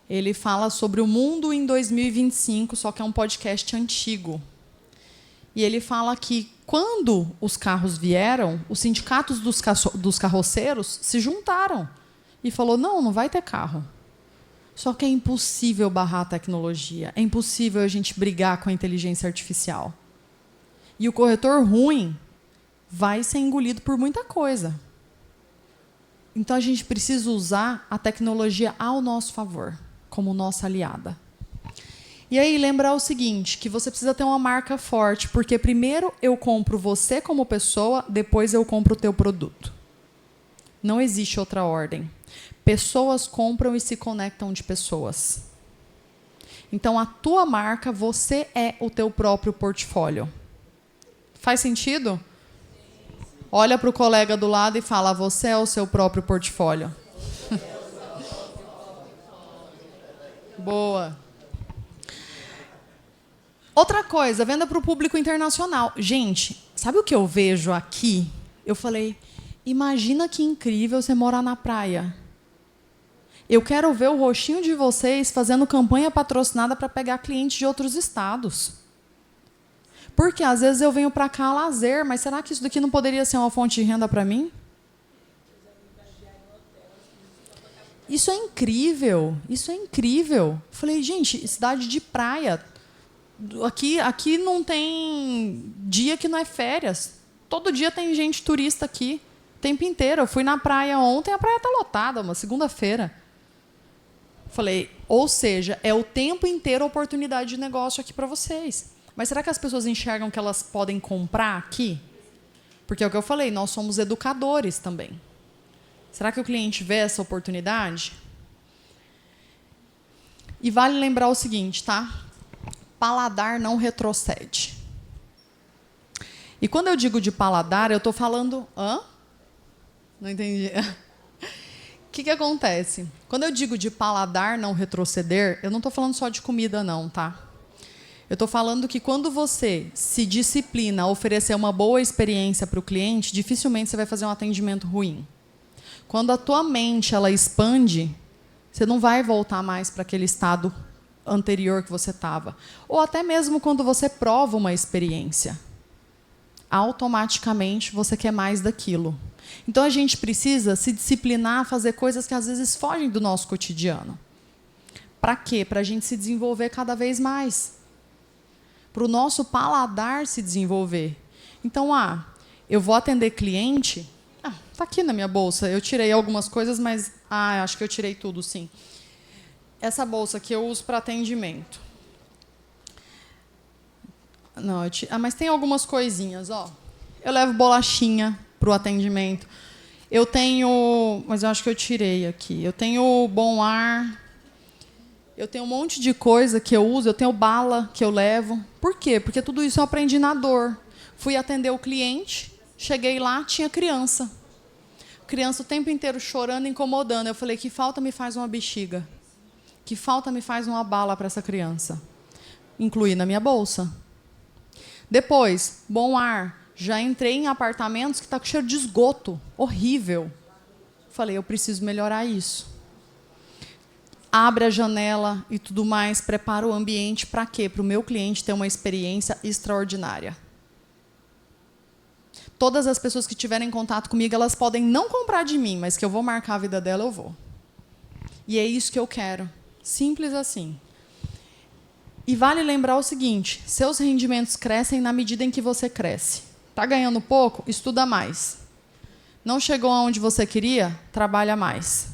Ele fala sobre o mundo em 2025, só que é um podcast antigo. E ele fala que, quando os carros vieram, os sindicatos dos carroceiros se juntaram e falou, não vai ter carro. Só que é impossível barrar a tecnologia, é impossível a gente brigar com a inteligência artificial. E o corretor ruim vai ser engolido por muita coisa. Então, a gente precisa usar a tecnologia ao nosso favor, como nossa aliada. E aí, lembrar o seguinte, que você precisa ter uma marca forte, porque primeiro eu compro você como pessoa, depois eu compro o teu produto. Não existe outra ordem. Pessoas compram e se conectam de pessoas. Então, a tua marca, você é o teu próprio portfólio. Faz sentido? Olha para o colega do lado e fala, você é o seu próprio portfólio. Boa. Outra coisa, venda para o público internacional. Gente, sabe o que eu vejo aqui? Eu falei, imagina que incrível você morar na praia. Eu quero ver o rostinho de vocês fazendo campanha patrocinada para pegar clientes de outros estados. Porque às vezes eu venho para cá a lazer, mas será que isso daqui não poderia ser uma fonte de renda para mim? Isso é incrível, isso é incrível. Falei, gente, cidade de praia. Aqui não tem dia que não é férias. Todo dia tem gente turista aqui, o tempo inteiro. Eu fui na praia ontem, a praia está lotada, uma segunda-feira. Falei, ou seja, é o tempo inteiro a oportunidade de negócio aqui para vocês. Mas será que as pessoas enxergam que elas podem comprar aqui? Porque é o que eu falei, nós somos educadores também. Será que o cliente vê essa oportunidade? E vale lembrar o seguinte, tá? Paladar não retrocede. E quando eu digo de paladar, eu estou falando... Hã? Não entendi. O que acontece? Quando eu digo de paladar não retroceder, eu não estou falando só de comida, não, tá? Eu estou falando que quando você se disciplina a oferecer uma boa experiência para o cliente, dificilmente você vai fazer um atendimento ruim. Quando a tua mente ela expande, você não vai voltar mais para aquele estado anterior que você estava. Ou até mesmo quando você prova uma experiência, automaticamente você quer mais daquilo. Então, a gente precisa se disciplinar a fazer coisas que às vezes fogem do nosso cotidiano. Para quê? Para a gente se desenvolver cada vez mais. Para o nosso paladar se desenvolver. Então, eu vou atender cliente... Está aqui na minha bolsa. Eu tirei algumas coisas, mas... acho que eu tirei tudo, sim. Essa bolsa aqui eu uso para atendimento. Não, mas tem algumas coisinhas, ó. Eu levo bolachinha para o atendimento. Eu tenho... Mas eu acho que eu tirei aqui. Eu tenho Bom Ar... Eu tenho um monte de coisa que eu uso, eu tenho bala que eu levo. Por quê? Porque tudo isso eu aprendi na dor. Fui atender o cliente, cheguei lá, tinha criança. Criança o tempo inteiro chorando, incomodando. Eu falei, que falta me faz uma bexiga? Que falta me faz uma bala para essa criança? Incluí na minha bolsa. Depois, Bom Ar. Já entrei em apartamentos que está com cheiro de esgoto. Horrível. Falei, eu preciso melhorar isso. Abre a janela e tudo mais, prepara o ambiente para quê? Para o meu cliente ter uma experiência extraordinária. Todas as pessoas que tiverem contato comigo, elas podem não comprar de mim, mas que eu vou marcar a vida dela, eu vou. E é isso que eu quero. Simples assim. E vale lembrar o seguinte, seus rendimentos crescem na medida em que você cresce. Está ganhando pouco? Estuda mais. Não chegou aonde você queria? Trabalha mais.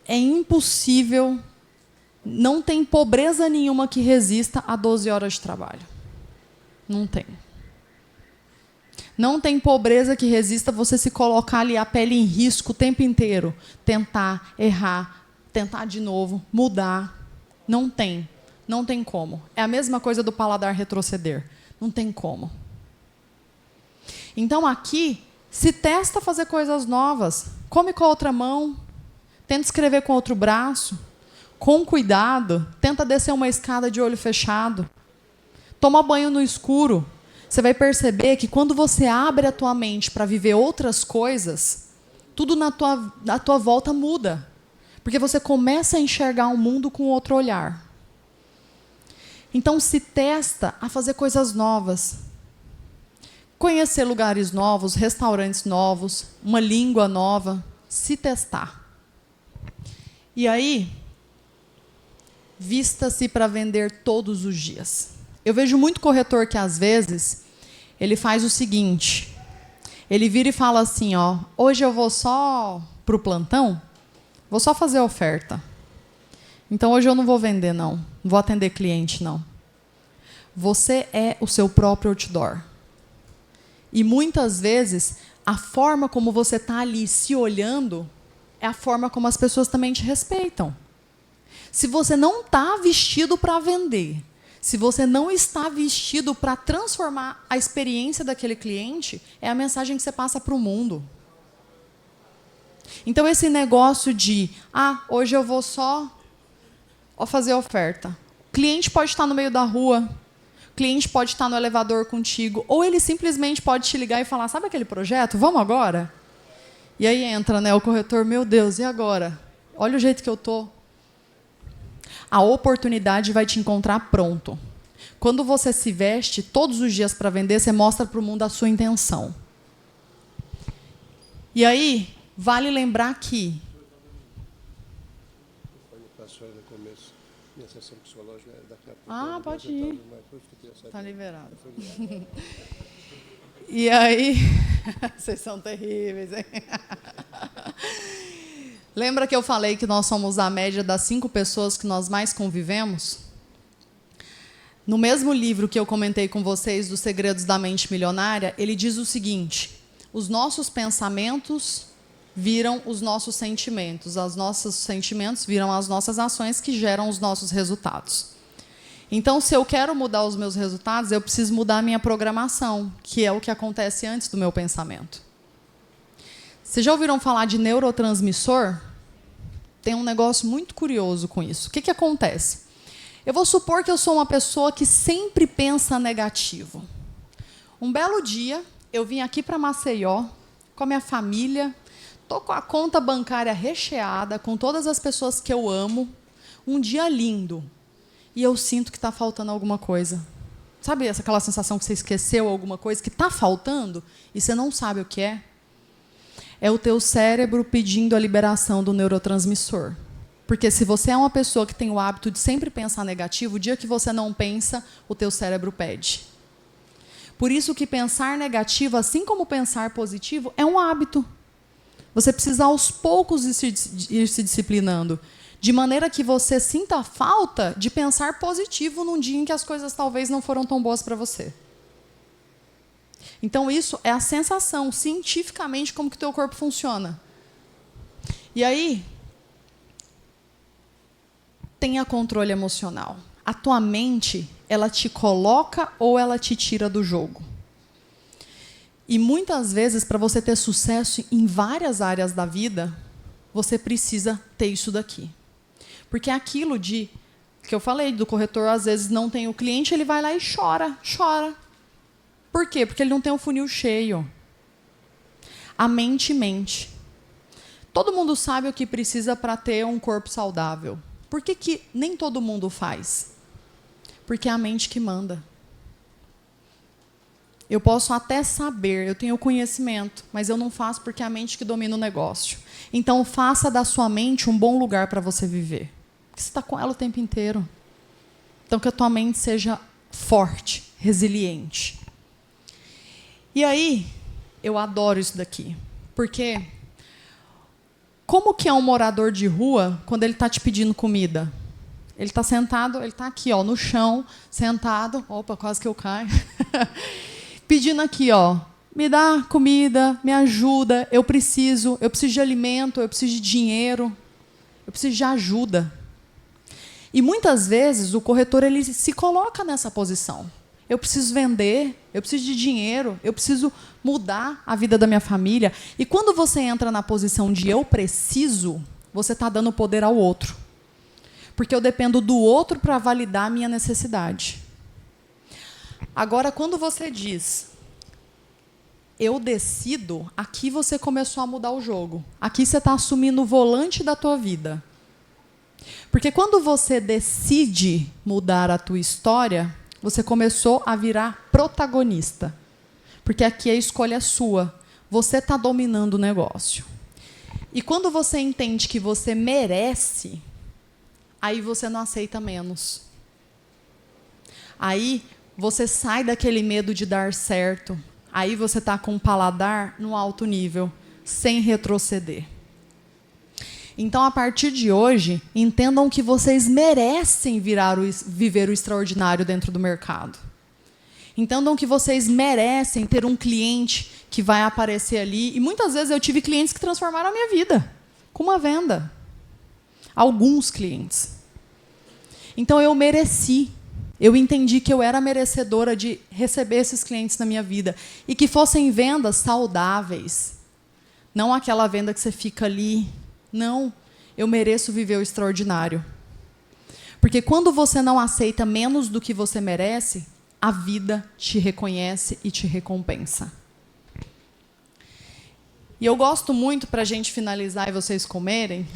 É impossível, não tem pobreza nenhuma que resista a 12 horas de trabalho. Não tem. Não tem pobreza que resista você se colocar ali a pele em risco o tempo inteiro. Tentar, errar, tentar de novo, mudar. Não tem. Não tem como. É a mesma coisa do paladar retroceder. Não tem como. Então, aqui, se testa a fazer coisas novas. Come com a outra mão. Tenta escrever com o outro braço. Com cuidado. Tenta descer uma escada de olho fechado. Toma banho no escuro. Você vai perceber que quando você abre a tua mente para viver outras coisas, tudo na tua volta muda. Porque você começa a enxergar o mundo com outro olhar. Então, se testa a fazer coisas novas. Conhecer lugares novos, restaurantes novos, uma língua nova. Se testar. E aí, vista-se para vender todos os dias. Eu vejo muito corretor que, às vezes, ele faz o seguinte. Ele vira e fala assim, ó, hoje eu vou só para o plantão, vou só fazer oferta. Então, hoje eu não vou vender, não. Não vou atender cliente, não. Você é o seu próprio outdoor. E, muitas vezes, a forma como você está ali se olhando é a forma como as pessoas também te respeitam. Se você não está vestido para vender, se você não está vestido para transformar a experiência daquele cliente, é a mensagem que você passa para o mundo. Então, esse negócio de, hoje eu vou só fazer oferta. O cliente pode estar no meio da rua, o cliente pode estar no elevador contigo, ou ele simplesmente pode te ligar e falar, sabe aquele projeto? Vamos agora? E aí entra, né, o corretor, meu Deus, e agora? Olha o jeito que eu estou. A oportunidade vai te encontrar pronto. Quando você se veste todos os dias para vender, você mostra para o mundo a sua intenção. E aí, vale lembrar que... pode ir. Está liberado. E aí... Vocês são terríveis, hein? Lembra que eu falei que nós somos a média das 5 pessoas que nós mais convivemos? No mesmo livro que eu comentei com vocês, dos Segredos da Mente Milionária, ele diz o seguinte, os nossos pensamentos viram os nossos sentimentos, os nossos sentimentos viram as nossas ações que geram os nossos resultados. Então, se eu quero mudar os meus resultados, eu preciso mudar a minha programação, que é o que acontece antes do meu pensamento. Vocês já ouviram falar de neurotransmissor? Tem um negócio muito curioso com isso. O que acontece? Eu vou supor que eu sou uma pessoa que sempre pensa negativo. Um belo dia, eu vim aqui para Maceió, com a minha família, estou com a conta bancária recheada, com todas as pessoas que eu amo, um dia lindo. E eu sinto que está faltando alguma coisa. Sabe aquela sensação que você esqueceu alguma coisa, que está faltando, e você não sabe o que é? É o teu cérebro pedindo a liberação do neurotransmissor. Porque se você é uma pessoa que tem o hábito de sempre pensar negativo, o dia que você não pensa, o teu cérebro pede. Por isso que pensar negativo, assim como pensar positivo, é um hábito. Você precisa aos poucos ir se disciplinando, de maneira que você sinta a falta de pensar positivo num dia em que as coisas talvez não foram tão boas para você. Então, isso é a sensação, cientificamente, como que o teu corpo funciona. E aí, tenha controle emocional. A tua mente, ela te coloca ou ela te tira do jogo. E muitas vezes, para você ter sucesso em várias áreas da vida, você precisa ter isso daqui. Porque é aquilo que eu falei, do corretor, às vezes não tem o cliente, ele vai lá e chora. Por quê? Porque ele não tem o funil cheio. A mente mente. Todo mundo sabe o que precisa para ter um corpo saudável. Por que nem todo mundo faz? Porque é a mente que manda. Eu posso até saber, eu tenho conhecimento, mas eu não faço porque é a mente que domina o negócio. Então, faça da sua mente um bom lugar para você viver. Porque você está com ela o tempo inteiro. Então, que a tua mente seja forte, resiliente. E aí, eu adoro isso daqui. Porque como que é um morador de rua quando ele está te pedindo comida? Ele está sentado, ele está aqui, ó, no chão, sentado. Opa, quase que eu caio. Pedindo aqui, ó, me dá comida, me ajuda, eu preciso de alimento, eu preciso de dinheiro, eu preciso de ajuda. E muitas vezes o corretor ele se coloca nessa posição. Eu preciso vender, eu preciso de dinheiro, eu preciso mudar a vida da minha família. E quando você entra na posição de eu preciso, você está dando poder ao outro. Porque eu dependo do outro para validar a minha necessidade. Agora, quando você diz, eu decido, aqui você começou a mudar o jogo. Aqui você está assumindo o volante da tua vida. Porque quando você decide mudar a tua história, você começou a virar protagonista. Porque aqui a escolha é sua. Você está dominando o negócio. E quando você entende que você merece, aí você não aceita menos. Aí você sai daquele medo de dar certo. Aí você está com o paladar no alto nível, sem retroceder. Então, a partir de hoje, entendam que vocês merecem viver o extraordinário dentro do mercado. Entendam que vocês merecem ter um cliente que vai aparecer ali. E muitas vezes eu tive clientes que transformaram a minha vida com uma venda. Alguns clientes. Então, eu mereci. Eu entendi que eu era merecedora de receber esses clientes na minha vida. E que fossem vendas saudáveis. Não aquela venda que você fica ali. Não, eu mereço viver o extraordinário. Porque quando você não aceita menos do que você merece, a vida te reconhece e te recompensa. E eu gosto muito, para a gente finalizar e vocês comerem...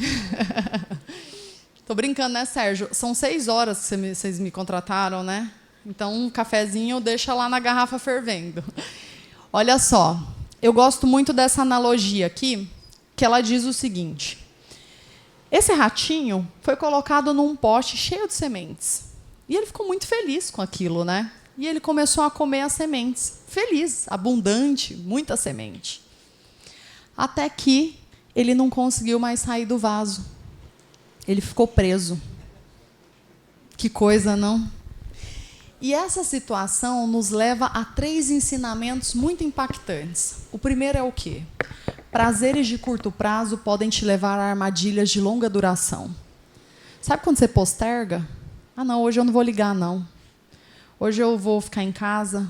Tô brincando, né, Sérgio? São 6 horas que vocês me contrataram, né? Então, um cafezinho deixa lá na garrafa fervendo. Olha só, eu gosto muito dessa analogia aqui, que ela diz o seguinte. Esse ratinho foi colocado num pote cheio de sementes. E ele ficou muito feliz com aquilo, né? E ele começou a comer as sementes. Feliz, abundante, muita semente. Até que ele não conseguiu mais sair do vaso. Ele ficou preso. Que coisa, não? E essa situação nos leva a 3 ensinamentos muito impactantes. O primeiro é o quê? Prazeres de curto prazo podem te levar a armadilhas de longa duração. Sabe quando você posterga? Ah, não, hoje eu não vou ligar, não. Hoje eu vou ficar em casa.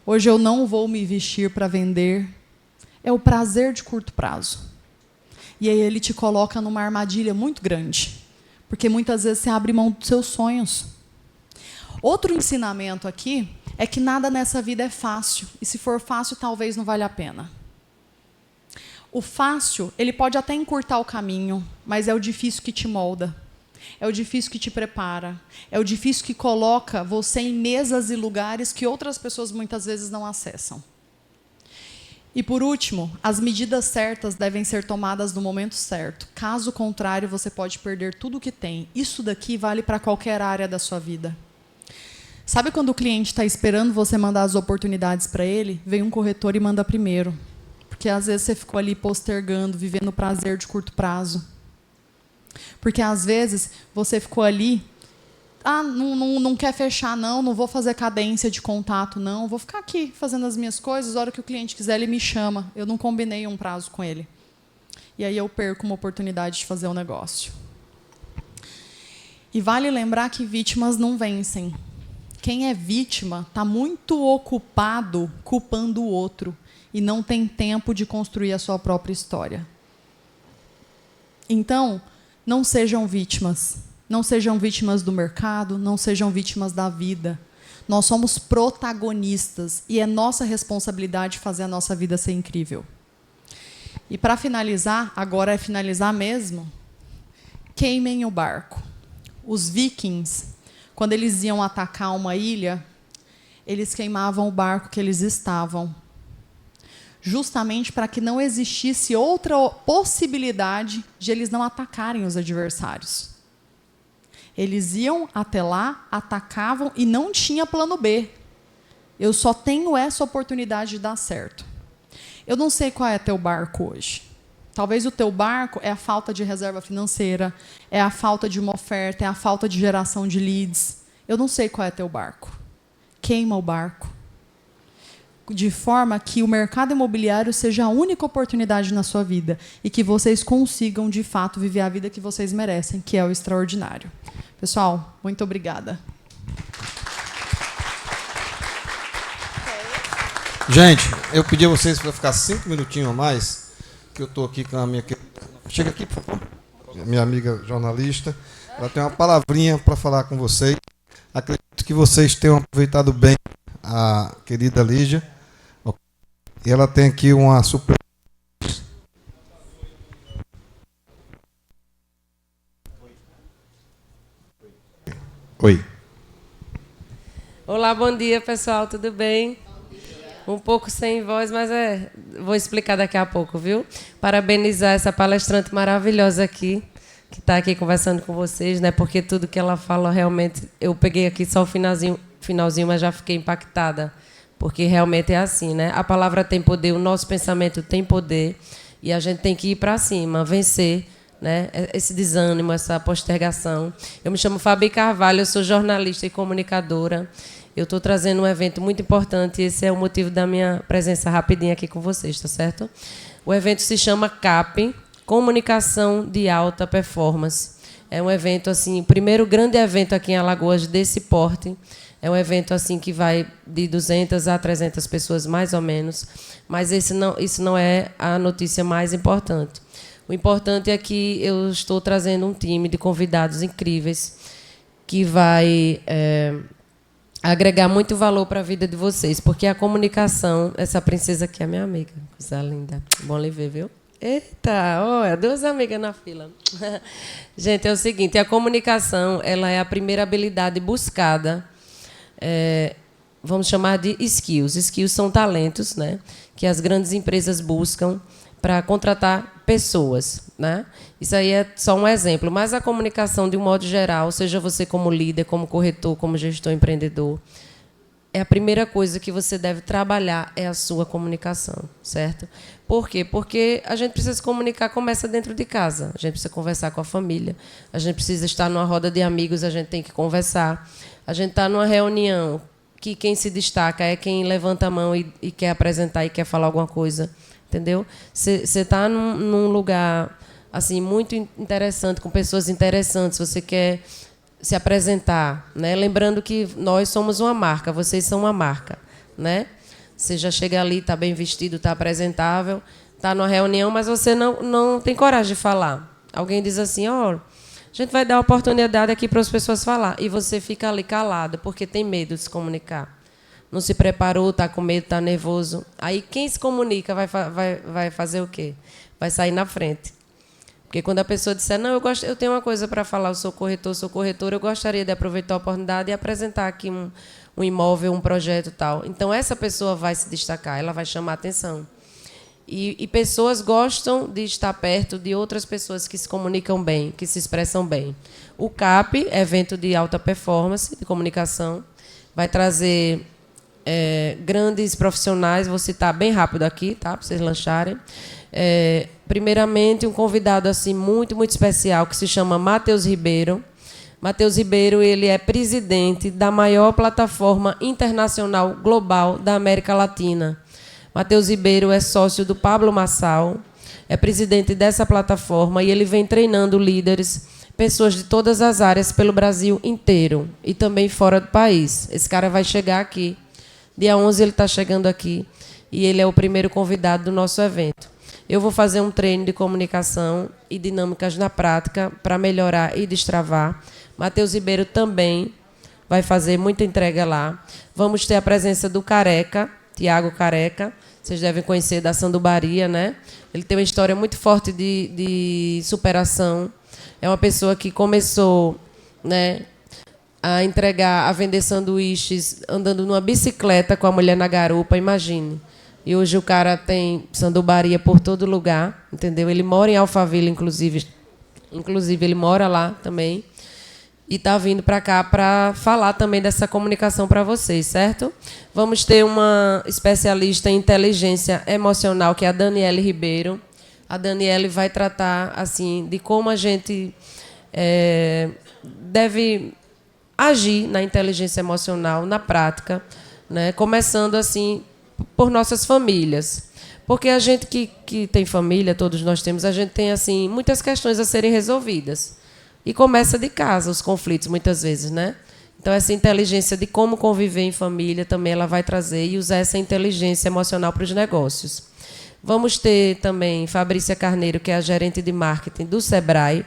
Hoje eu não vou me vestir para vender. É o prazer de curto prazo. E aí ele te coloca numa armadilha muito grande. Porque muitas vezes você abre mão dos seus sonhos. Outro ensinamento aqui é que nada nessa vida é fácil. E se for fácil, talvez não valha a pena. O fácil, ele pode até encurtar o caminho, mas é o difícil que te molda. É o difícil que te prepara. É o difícil que coloca você em mesas e lugares que outras pessoas muitas vezes não acessam. E, por último, as medidas certas devem ser tomadas no momento certo. Caso contrário, você pode perder tudo o que tem. Isso daqui vale para qualquer área da sua vida. Sabe quando o cliente está esperando você mandar as oportunidades para ele? Vem um corretor e manda primeiro. Porque, às vezes, você ficou ali postergando, vivendo o prazer de curto prazo. Porque, às vezes, você ficou ali... Ah, não quer fechar, não vou fazer cadência de contato, não. Vou ficar aqui fazendo as minhas coisas, a hora que o cliente quiser, ele me chama. Eu não combinei um prazo com ele. E aí eu perco uma oportunidade de fazer um negócio. E vale lembrar que vítimas não vencem. Quem é vítima está muito ocupado culpando o outro e não tem tempo de construir a sua própria história. Então, não sejam vítimas. Não sejam vítimas do mercado, não sejam vítimas da vida. Nós somos protagonistas e é nossa responsabilidade fazer a nossa vida ser incrível. E para finalizar, agora é finalizar mesmo, queimem o barco. Os vikings, quando eles iam atacar uma ilha, eles queimavam o barco que eles estavam, justamente para que não existisse outra possibilidade de eles não atacarem os adversários. Eles iam até lá, atacavam e não tinha plano B. Eu só tenho essa oportunidade de dar certo. Eu não sei qual é teu barco hoje. Talvez o teu barco é a falta de reserva financeira, é a falta de uma oferta, é a falta de geração de leads. Eu não sei qual é teu barco. Queima o barco. De forma que o mercado imobiliário seja a única oportunidade na sua vida e que vocês consigam, de fato, viver a vida que vocês merecem, que é o extraordinário. Pessoal, muito obrigada. Gente, eu pedi a vocês para ficar 5 minutinhos a mais, que eu estou aqui com a minha... Chega aqui, por favor. Minha amiga jornalista. Ela tem uma palavrinha para falar com vocês. Acredito que vocês tenham aproveitado bem a querida Lígia. E ela tem aqui uma super... Oi. Olá, bom dia, pessoal, tudo bem? Um pouco sem voz, mas vou explicar daqui a pouco, viu? Parabenizar essa palestrante maravilhosa aqui, que está aqui conversando com vocês, né? Porque tudo que ela fala, realmente, eu peguei aqui só o finalzinho, mas já fiquei impactada, porque realmente é assim, né? A palavra tem poder, o nosso pensamento tem poder, e a gente tem que ir para cima, vencer, né? Esse desânimo, essa postergação. Eu me chamo Fabi Carvalho, eu sou jornalista e comunicadora. Eu estou trazendo um evento muito importante, esse é o motivo da minha presença rapidinha aqui com vocês, tá certo? O evento se chama CAP, Comunicação de Alta Performance. É um evento, assim, o primeiro grande evento aqui em Alagoas desse porte. É um evento assim que vai de 200 a 300 pessoas, mais ou menos. Mas isso não é a notícia mais importante. O importante é que eu estou trazendo um time de convidados incríveis que vai... agregar muito valor para a vida de vocês, porque a comunicação, essa princesa aqui é minha amiga, coisa linda, bom lhe ver, viu? Eita, olha, 2 amigas na fila. Gente, é o seguinte, a comunicação, ela é a primeira habilidade buscada, vamos chamar de skills. Skills são talentos, né, que as grandes empresas buscam para contratar pessoas, né? Isso aí é só um exemplo, mas a comunicação, de um modo geral, seja você como líder, como corretor, como gestor empreendedor, é a primeira coisa que você deve trabalhar é a sua comunicação, certo? Por quê? Porque a gente precisa se comunicar, começa dentro de casa, a gente precisa conversar com a família, a gente precisa estar numa roda de amigos, a gente tem que conversar, a gente está numa reunião que quem se destaca é quem levanta a mão e quer apresentar e quer falar alguma coisa. Entendeu? Você está num lugar assim muito interessante, com pessoas interessantes, você quer se apresentar, né? Lembrando que nós somos uma marca, vocês são uma marca, né? Você já chega ali, está bem vestido, está apresentável, está numa reunião, mas você não tem coragem de falar. Alguém diz assim, a gente vai dar oportunidade aqui para as pessoas falar, e você fica ali calado, porque tem medo de se comunicar. Não se preparou, está com medo, está nervoso. Aí quem se comunica vai fazer o quê? Vai sair na frente. Porque quando a pessoa disser, não, eu tenho uma coisa para falar, eu sou corretora, eu gostaria de aproveitar a oportunidade e apresentar aqui um imóvel, um projeto e tal. Então, essa pessoa vai se destacar, ela vai chamar a atenção. E pessoas gostam de estar perto de outras pessoas que se comunicam bem, que se expressam bem. O CAP, evento de alta performance, de comunicação, vai trazer... grandes profissionais, vou citar bem rápido aqui, tá, para vocês lancharem. Primeiramente, um convidado assim muito, muito especial, que se chama Matheus Ribeiro. Matheus Ribeiro, ele é presidente da maior plataforma internacional global da América Latina. Matheus Ribeiro é sócio do Pablo Marçal, é presidente dessa plataforma e ele vem treinando líderes, pessoas de todas as áreas pelo Brasil inteiro e também fora do país. Esse cara vai chegar aqui. Dia 11 ele está chegando aqui e ele é o primeiro convidado do nosso evento. Eu vou fazer um treino de comunicação e dinâmicas na prática para melhorar e destravar. Matheus Ribeiro também vai fazer muita entrega lá. Vamos ter a presença do Careca, Tiago Careca. Vocês devem conhecer da Sandubaria, né? Ele tem uma história muito forte de superação. É uma pessoa que começou, né, a vender sanduíches, andando numa bicicleta com a mulher na garupa, imagine. E hoje o cara tem sandubaria por todo lugar, entendeu? Ele mora em Alphaville, inclusive ele mora lá também. E está vindo para cá para falar também dessa comunicação para vocês, certo? Vamos ter uma especialista em inteligência emocional, que é a Daniele Ribeiro. A Daniele vai tratar assim de como a gente deve agir na inteligência emocional, na prática, né? Começando assim por nossas famílias. Porque a gente que tem família, todos nós temos, a gente tem assim muitas questões a serem resolvidas. E começa de casa os conflitos, muitas vezes, né? Então, essa inteligência de como conviver em família também ela vai trazer e usar essa inteligência emocional para os negócios. Vamos ter também Fabrícia Carneiro, que é a gerente de marketing do Sebrae.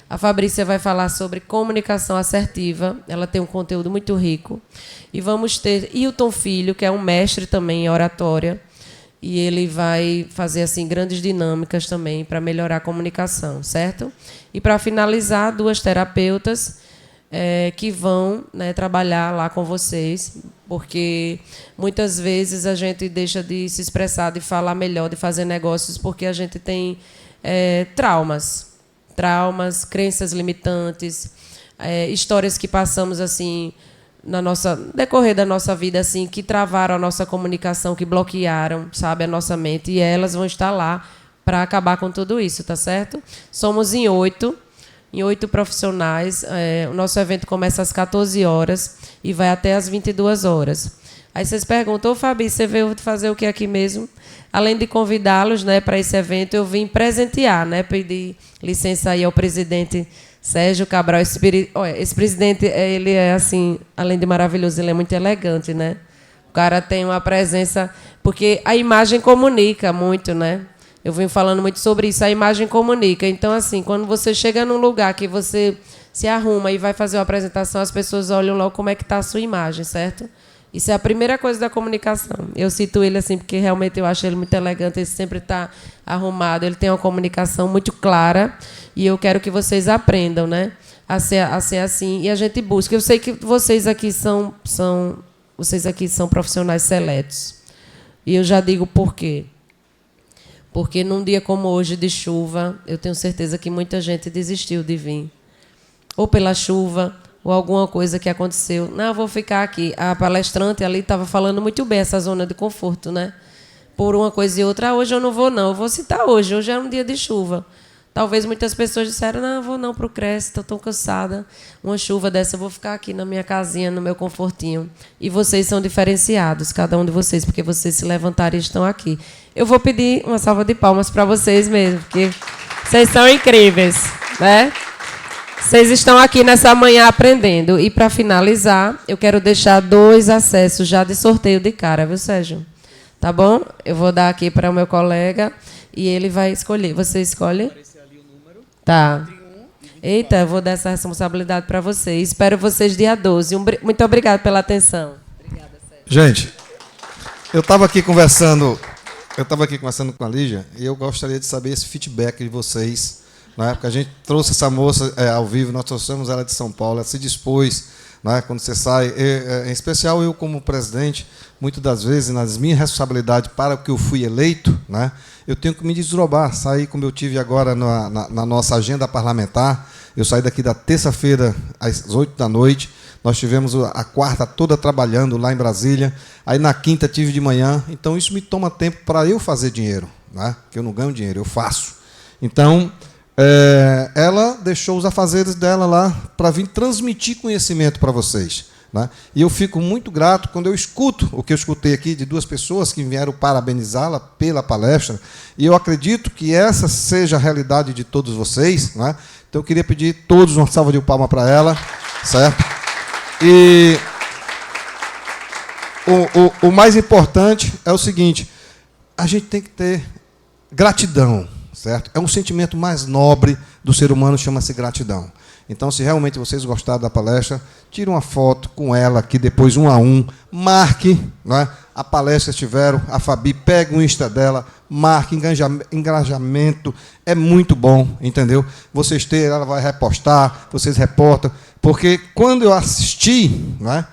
A Fabrícia vai falar sobre comunicação assertiva. Ela tem um conteúdo muito rico. E vamos ter Hilton Filho, que é um mestre também em oratória. E ele vai fazer assim grandes dinâmicas também para melhorar a comunicação, certo? E, para finalizar, 2 terapeutas que vão, né, trabalhar lá com vocês, porque muitas vezes a gente deixa de se expressar, de falar melhor, de fazer negócios, porque a gente tem traumas, crenças limitantes, histórias que passamos assim no decorrer da nossa vida, assim, que travaram a nossa comunicação, que bloquearam, sabe, a nossa mente, e elas vão estar lá para acabar com tudo isso, tá certo? Somos em 8 profissionais. O nosso evento começa às 14 horas e vai até às 22 horas. Aí vocês perguntam: ô Fabi, você veio fazer o que aqui mesmo? Além de convidá-los, né, para esse evento, eu vim presentear, né, pedir licença aí ao presidente Sérgio Cabral. Esse presidente, ele é assim, além de maravilhoso, ele é muito elegante, né? O cara tem uma presença, porque a imagem comunica muito, né? Eu venho falando muito sobre isso, a imagem comunica. Então, assim, quando você chega num lugar que você se arruma e vai fazer uma apresentação, as pessoas olham logo como é que está a sua imagem, certo? Isso é a primeira coisa da comunicação. Eu cito ele assim porque realmente eu acho ele muito elegante, ele sempre está arrumado, ele tem uma comunicação muito clara e eu quero que vocês aprendam, né, a ser assim, e a gente busca. Eu sei que vocês aqui são profissionais seletos. E eu já digo por quê. Porque num dia como hoje de chuva, eu tenho certeza que muita gente desistiu de vir. Ou pela chuva, ou alguma coisa que aconteceu. Não, eu vou ficar aqui. A palestrante ali estava falando muito bem essa zona de conforto, né? Por uma coisa e outra. Hoje eu não vou, não. Eu vou citar hoje. Hoje é um dia de chuva. Talvez muitas pessoas disseram: não, eu vou não para o Cresce, estou tão cansada. Uma chuva dessa, eu vou ficar aqui na minha casinha, no meu confortinho. E vocês são diferenciados, cada um de vocês, porque vocês se levantaram e estão aqui. Eu vou pedir uma salva de palmas para vocês mesmo, porque vocês são incríveis, né? Vocês estão aqui nessa manhã aprendendo. E, para finalizar, eu quero deixar 2 acessos já de sorteio de cara, viu, Sérgio? Tá bom? Eu vou dar aqui para o meu colega e ele vai escolher. Você escolhe? Tá. Eita, eu vou dar essa responsabilidade para vocês. Espero vocês dia 12. Muito obrigada pela atenção. Obrigada, Sérgio. Gente, eu estava aqui conversando com a Lígia e eu gostaria de saber esse feedback de vocês. Na época a gente trouxe essa moça ao vivo, nós trouxemos ela de São Paulo, ela se dispôs, né, quando você sai, em especial eu como presidente, muitas das vezes, nas minhas responsabilidades para o que eu fui eleito, né, eu tenho que me desdobrar, sair como eu tive agora na nossa agenda parlamentar. Eu saí daqui da terça-feira às 8 da noite, nós tivemos a quarta toda trabalhando lá em Brasília, aí na quinta tive de manhã, então isso me toma tempo para eu fazer dinheiro, né, que eu não ganho dinheiro, eu faço. Então, ela deixou os afazeres dela lá para vir transmitir conhecimento para vocês, né? E eu fico muito grato quando eu escuto o que eu escutei aqui de 2 pessoas que vieram parabenizá-la pela palestra, e eu acredito que essa seja a realidade de todos vocês, né? Então eu queria pedir todos uma salva de palmas para ela, certo? E o mais importante é o seguinte: a gente tem que ter gratidão. Certo? É um sentimento mais nobre do ser humano, chama-se gratidão. Então, se realmente vocês gostaram da palestra, tire uma foto com ela aqui, depois 1 a 1, marque, né, a palestra que tiveram, a Fabi, pega o Insta dela, marca, engajamento, é muito bom, entendeu? Vocês terem, ela vai repostar, vocês reportam, porque quando eu assisti, né,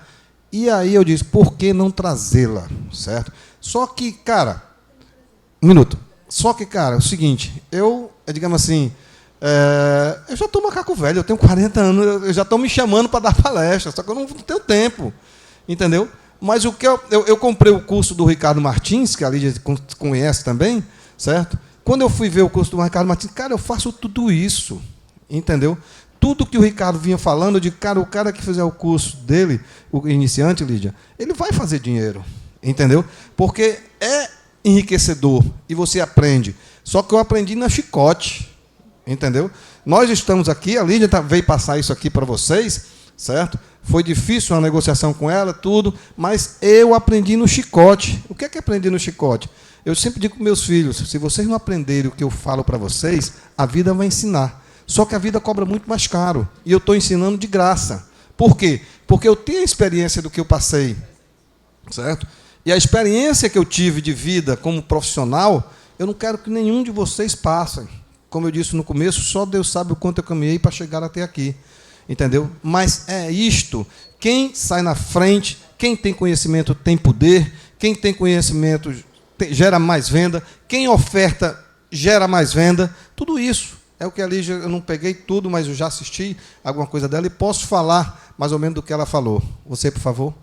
e aí eu disse, por que não trazê-la, certo? Só que, cara, um minuto, só que, cara, é o seguinte, digamos assim, eu já estou macaco velho, eu tenho 40 anos, eu já estou me chamando para dar palestra, só que eu não tenho tempo, entendeu? Mas o que eu comprei o curso do Ricardo Martins, que a Lídia conhece também, certo? Quando eu fui ver o curso do Ricardo Martins, cara, eu faço tudo isso, entendeu? Tudo que o Ricardo vinha falando, eu digo, cara, o cara que fizer o curso dele, o iniciante, Lídia, ele vai fazer dinheiro, entendeu? Porque é enriquecedor e você aprende. Só que eu aprendi na chicote, entendeu? Nós estamos aqui, a Lídia veio passar isso aqui para vocês, certo? Foi difícil uma negociação com ela, tudo, mas eu aprendi no chicote. O que é que aprendi no chicote? Eu sempre digo para meus filhos, se vocês não aprenderem o que eu falo para vocês, a vida vai ensinar. Só que a vida cobra muito mais caro. E eu estou ensinando de graça. Por quê? Porque eu tenho a experiência do que eu passei, certo? E a experiência que eu tive de vida como profissional, eu não quero que nenhum de vocês passem. Como eu disse no começo, só Deus sabe o quanto eu caminhei para chegar até aqui. Entendeu? Mas é isto. Quem sai na frente, quem tem conhecimento tem poder, quem tem conhecimento gera mais venda, quem oferta gera mais venda. Tudo isso é o que a Lígia, eu não peguei tudo, mas eu já assisti alguma coisa dela e posso falar mais ou menos do que ela falou. Você, por favor.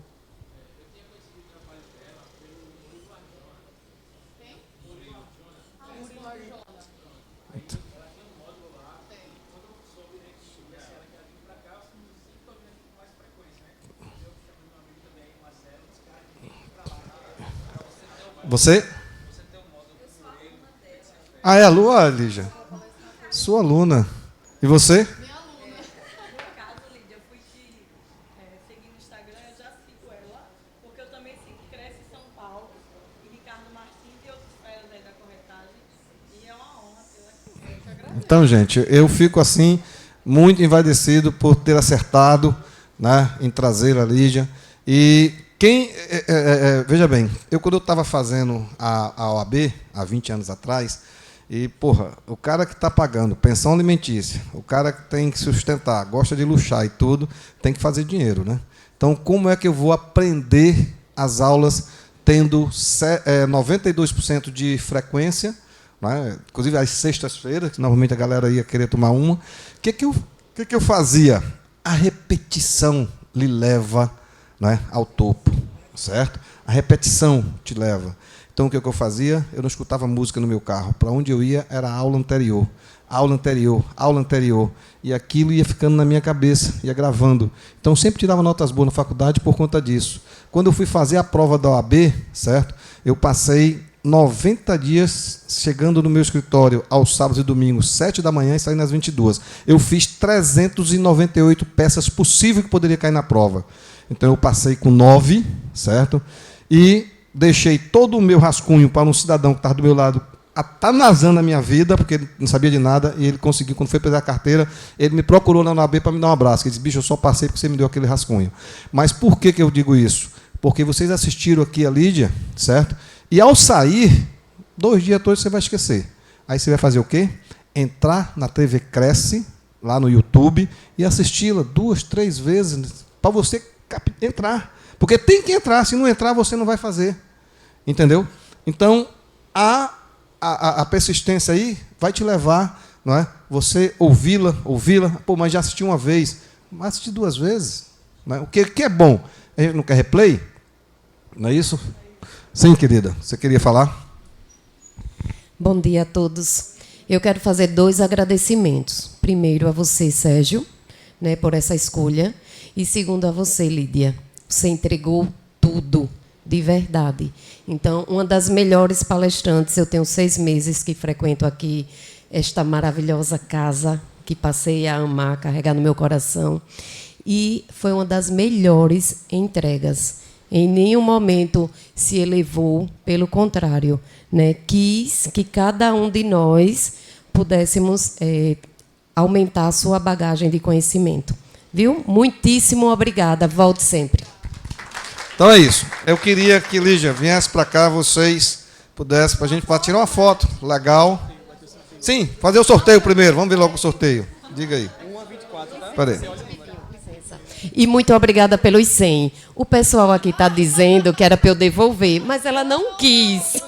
Você? Ah, é a Lua, Lígia? Sua aluna. E você? Minha aluna. No caso, Lídia, eu fui te seguir no Instagram, eu já sigo ela, porque eu também sigo Cresce São Paulo, e Ricardo Martins e outros feras aí da corretagem. E é uma honra tê-la aqui. Eu te agradeço. Então, gente, eu fico assim, muito envaidecido por ter acertado, né, em trazer a Lígia. E veja bem, quando eu estava fazendo a OAB, há 20 anos atrás, e, porra, o cara que está pagando pensão alimentícia, o cara que tem que sustentar, gosta de luxar e tudo, tem que fazer dinheiro, né? Então, como é que eu vou aprender as aulas tendo 92% de frequência, né? Inclusive às sextas-feiras, que normalmente a galera ia querer tomar uma? O que eu fazia? A repetição lhe leva, né, ao topo, certo? A repetição te leva. Então, o que eu fazia? Eu não escutava música no meu carro. Para onde eu ia, era a aula anterior. Aula anterior, aula anterior. E aquilo ia ficando na minha cabeça, ia gravando. Então, sempre tirava notas boas na faculdade por conta disso. Quando eu fui fazer a prova da OAB, certo? Eu passei 90 dias chegando no meu escritório aos sábados e domingos, 7 da manhã e saindo às 22. Eu fiz 398 peças possíveis que poderia cair na prova. Então, eu passei com 9, certo? E deixei todo o meu rascunho para um cidadão que estava do meu lado, atanazando a minha vida, porque ele não sabia de nada, e ele conseguiu, quando foi pegar a carteira, ele me procurou na OAB para me dar um abraço. Ele disse, bicho, eu só passei porque você me deu aquele rascunho. Mas por que eu digo isso? Porque vocês assistiram aqui a Lídia, certo? E ao sair, 2 dias todos você vai esquecer. Aí você vai fazer o quê? Entrar na TV Cresce, lá no YouTube, e assisti-la 2, 3 vezes, para você entrar. Porque tem que entrar, se não entrar, você não vai fazer. Entendeu? Então, a persistência aí vai te levar, não é? Você ouvi-la, pô, mas já assisti uma vez, mas assisti 2 vezes. Não é? O que é bom? A gente não quer replay? Não é isso? Sim, querida. Você queria falar? Bom dia a todos. Eu quero fazer 2 agradecimentos. Primeiro a você, Sérgio, né, por essa escolha. E segundo a você, Lídia. Você entregou tudo, de verdade. Então, uma das melhores palestrantes, eu tenho 6 meses que frequento aqui esta maravilhosa casa, que passei a amar, carregar no meu coração. E foi uma das melhores entregas. Em nenhum momento se elevou, pelo contrário, né? Quis que cada um de nós pudéssemos aumentar a sua bagagem de conhecimento. Viu? Muitíssimo obrigada. Volte sempre. Então é isso. Eu queria que, Lígia, viesse para cá, vocês pudessem, para a gente tirar uma foto legal. Sim, fazer o sorteio primeiro. Vamos ver logo o sorteio. Diga aí. 1 a 24, tá? Peraí. E muito obrigada pelos 100. O pessoal aqui está dizendo que era para eu devolver, mas ela não quis.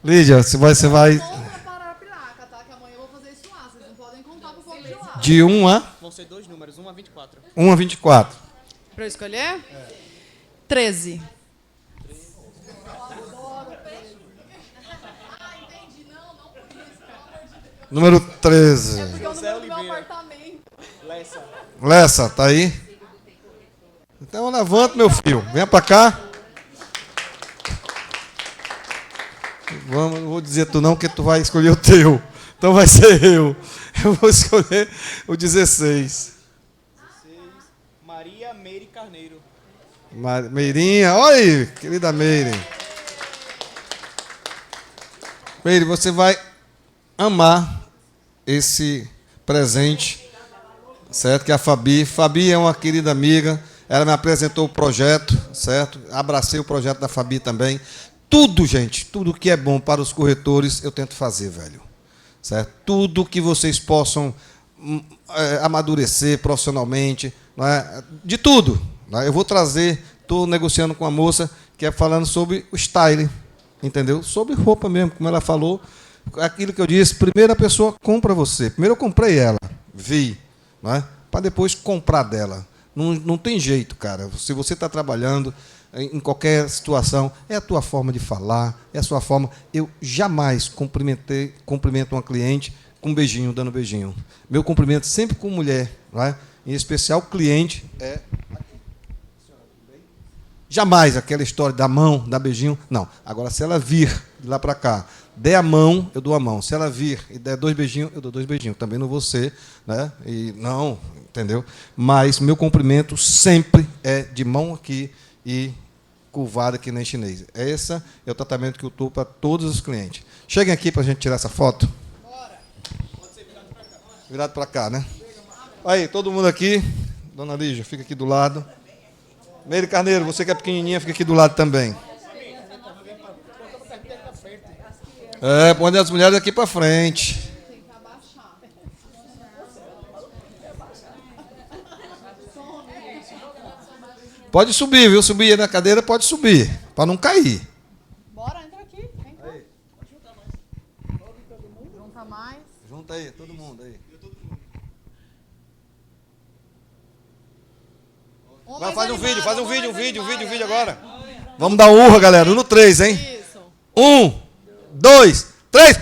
Lígia, você vai Vamos preparar a placa, tá? Que amanhã eu vou fazer isso lá. Vocês não podem contar pro povo de lá. de 1 a... Vão ser 2 números, 1 a 24. 1 a 24. Pra eu escolher? 13. Número 13. Porque eu não vou meu apartamento. Lessa, tá aí? Então levanta, meu filho. Venha para cá. Vamos, não vou dizer tu não, que tu vai escolher o teu. Então vai ser eu. Eu vou escolher o 16. Maria Meire Carneiro. Meirinha, olha aí, querida Meire. Meire, você vai amar esse presente, certo? Que é a Fabi. Fabi é uma querida amiga. Ela me apresentou o projeto, certo? Abracei o projeto da Fabi também. Tudo, gente, tudo que é bom para os corretores, eu tento fazer, velho. Certo? Tudo que vocês possam amadurecer profissionalmente, não é? De tudo. Não é? Eu vou trazer, estou negociando com a moça que é falando sobre o style, entendeu? Sobre roupa mesmo, como ela falou. Aquilo que eu disse, primeiro a pessoa compra você. Primeiro eu comprei ela, vi, não é? Para depois comprar dela. Não tem jeito, cara. Se você está trabalhando em qualquer situação, é a tua forma de falar, é a sua forma. Eu jamais cumprimento uma cliente com um beijinho, dando beijinho. Meu cumprimento sempre com mulher, não é? Em especial cliente é... Jamais aquela história da mão, dar beijinho, não. Agora, se ela vir de lá para cá, der a mão, eu dou a mão. Se ela vir e der 2 beijinhos, eu dou 2 beijinhos. Também não vou ser, né? E não, entendeu? Mas meu cumprimento sempre é de mão aqui e curvada que nem chinês. Esse é o tratamento que eu dou para todos os clientes. Cheguem aqui para a gente tirar essa foto. Bora. Pode ser virado para cá. Virado para cá, né? Aí, todo mundo aqui. Dona Lígia, fica aqui do lado. Meire Carneiro, você que é pequenininha, fica aqui do lado também. Põe as mulheres aqui para frente. Pode subir, viu? Subir aí na cadeira, pode subir, para não cair. Bora, entra aqui. Vem cá. Junta mais. Junta aí, todo mundo aí. Vai, faz um vídeo agora. Vamos dar urra, galera, no 3, hein? Isso. 1, 2, 3.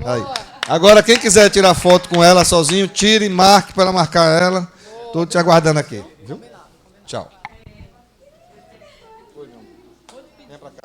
Aí. Agora, quem quiser tirar foto com ela sozinho, tire e marque para ela marcar ela. Estou te aguardando aqui. Viu? Tchau.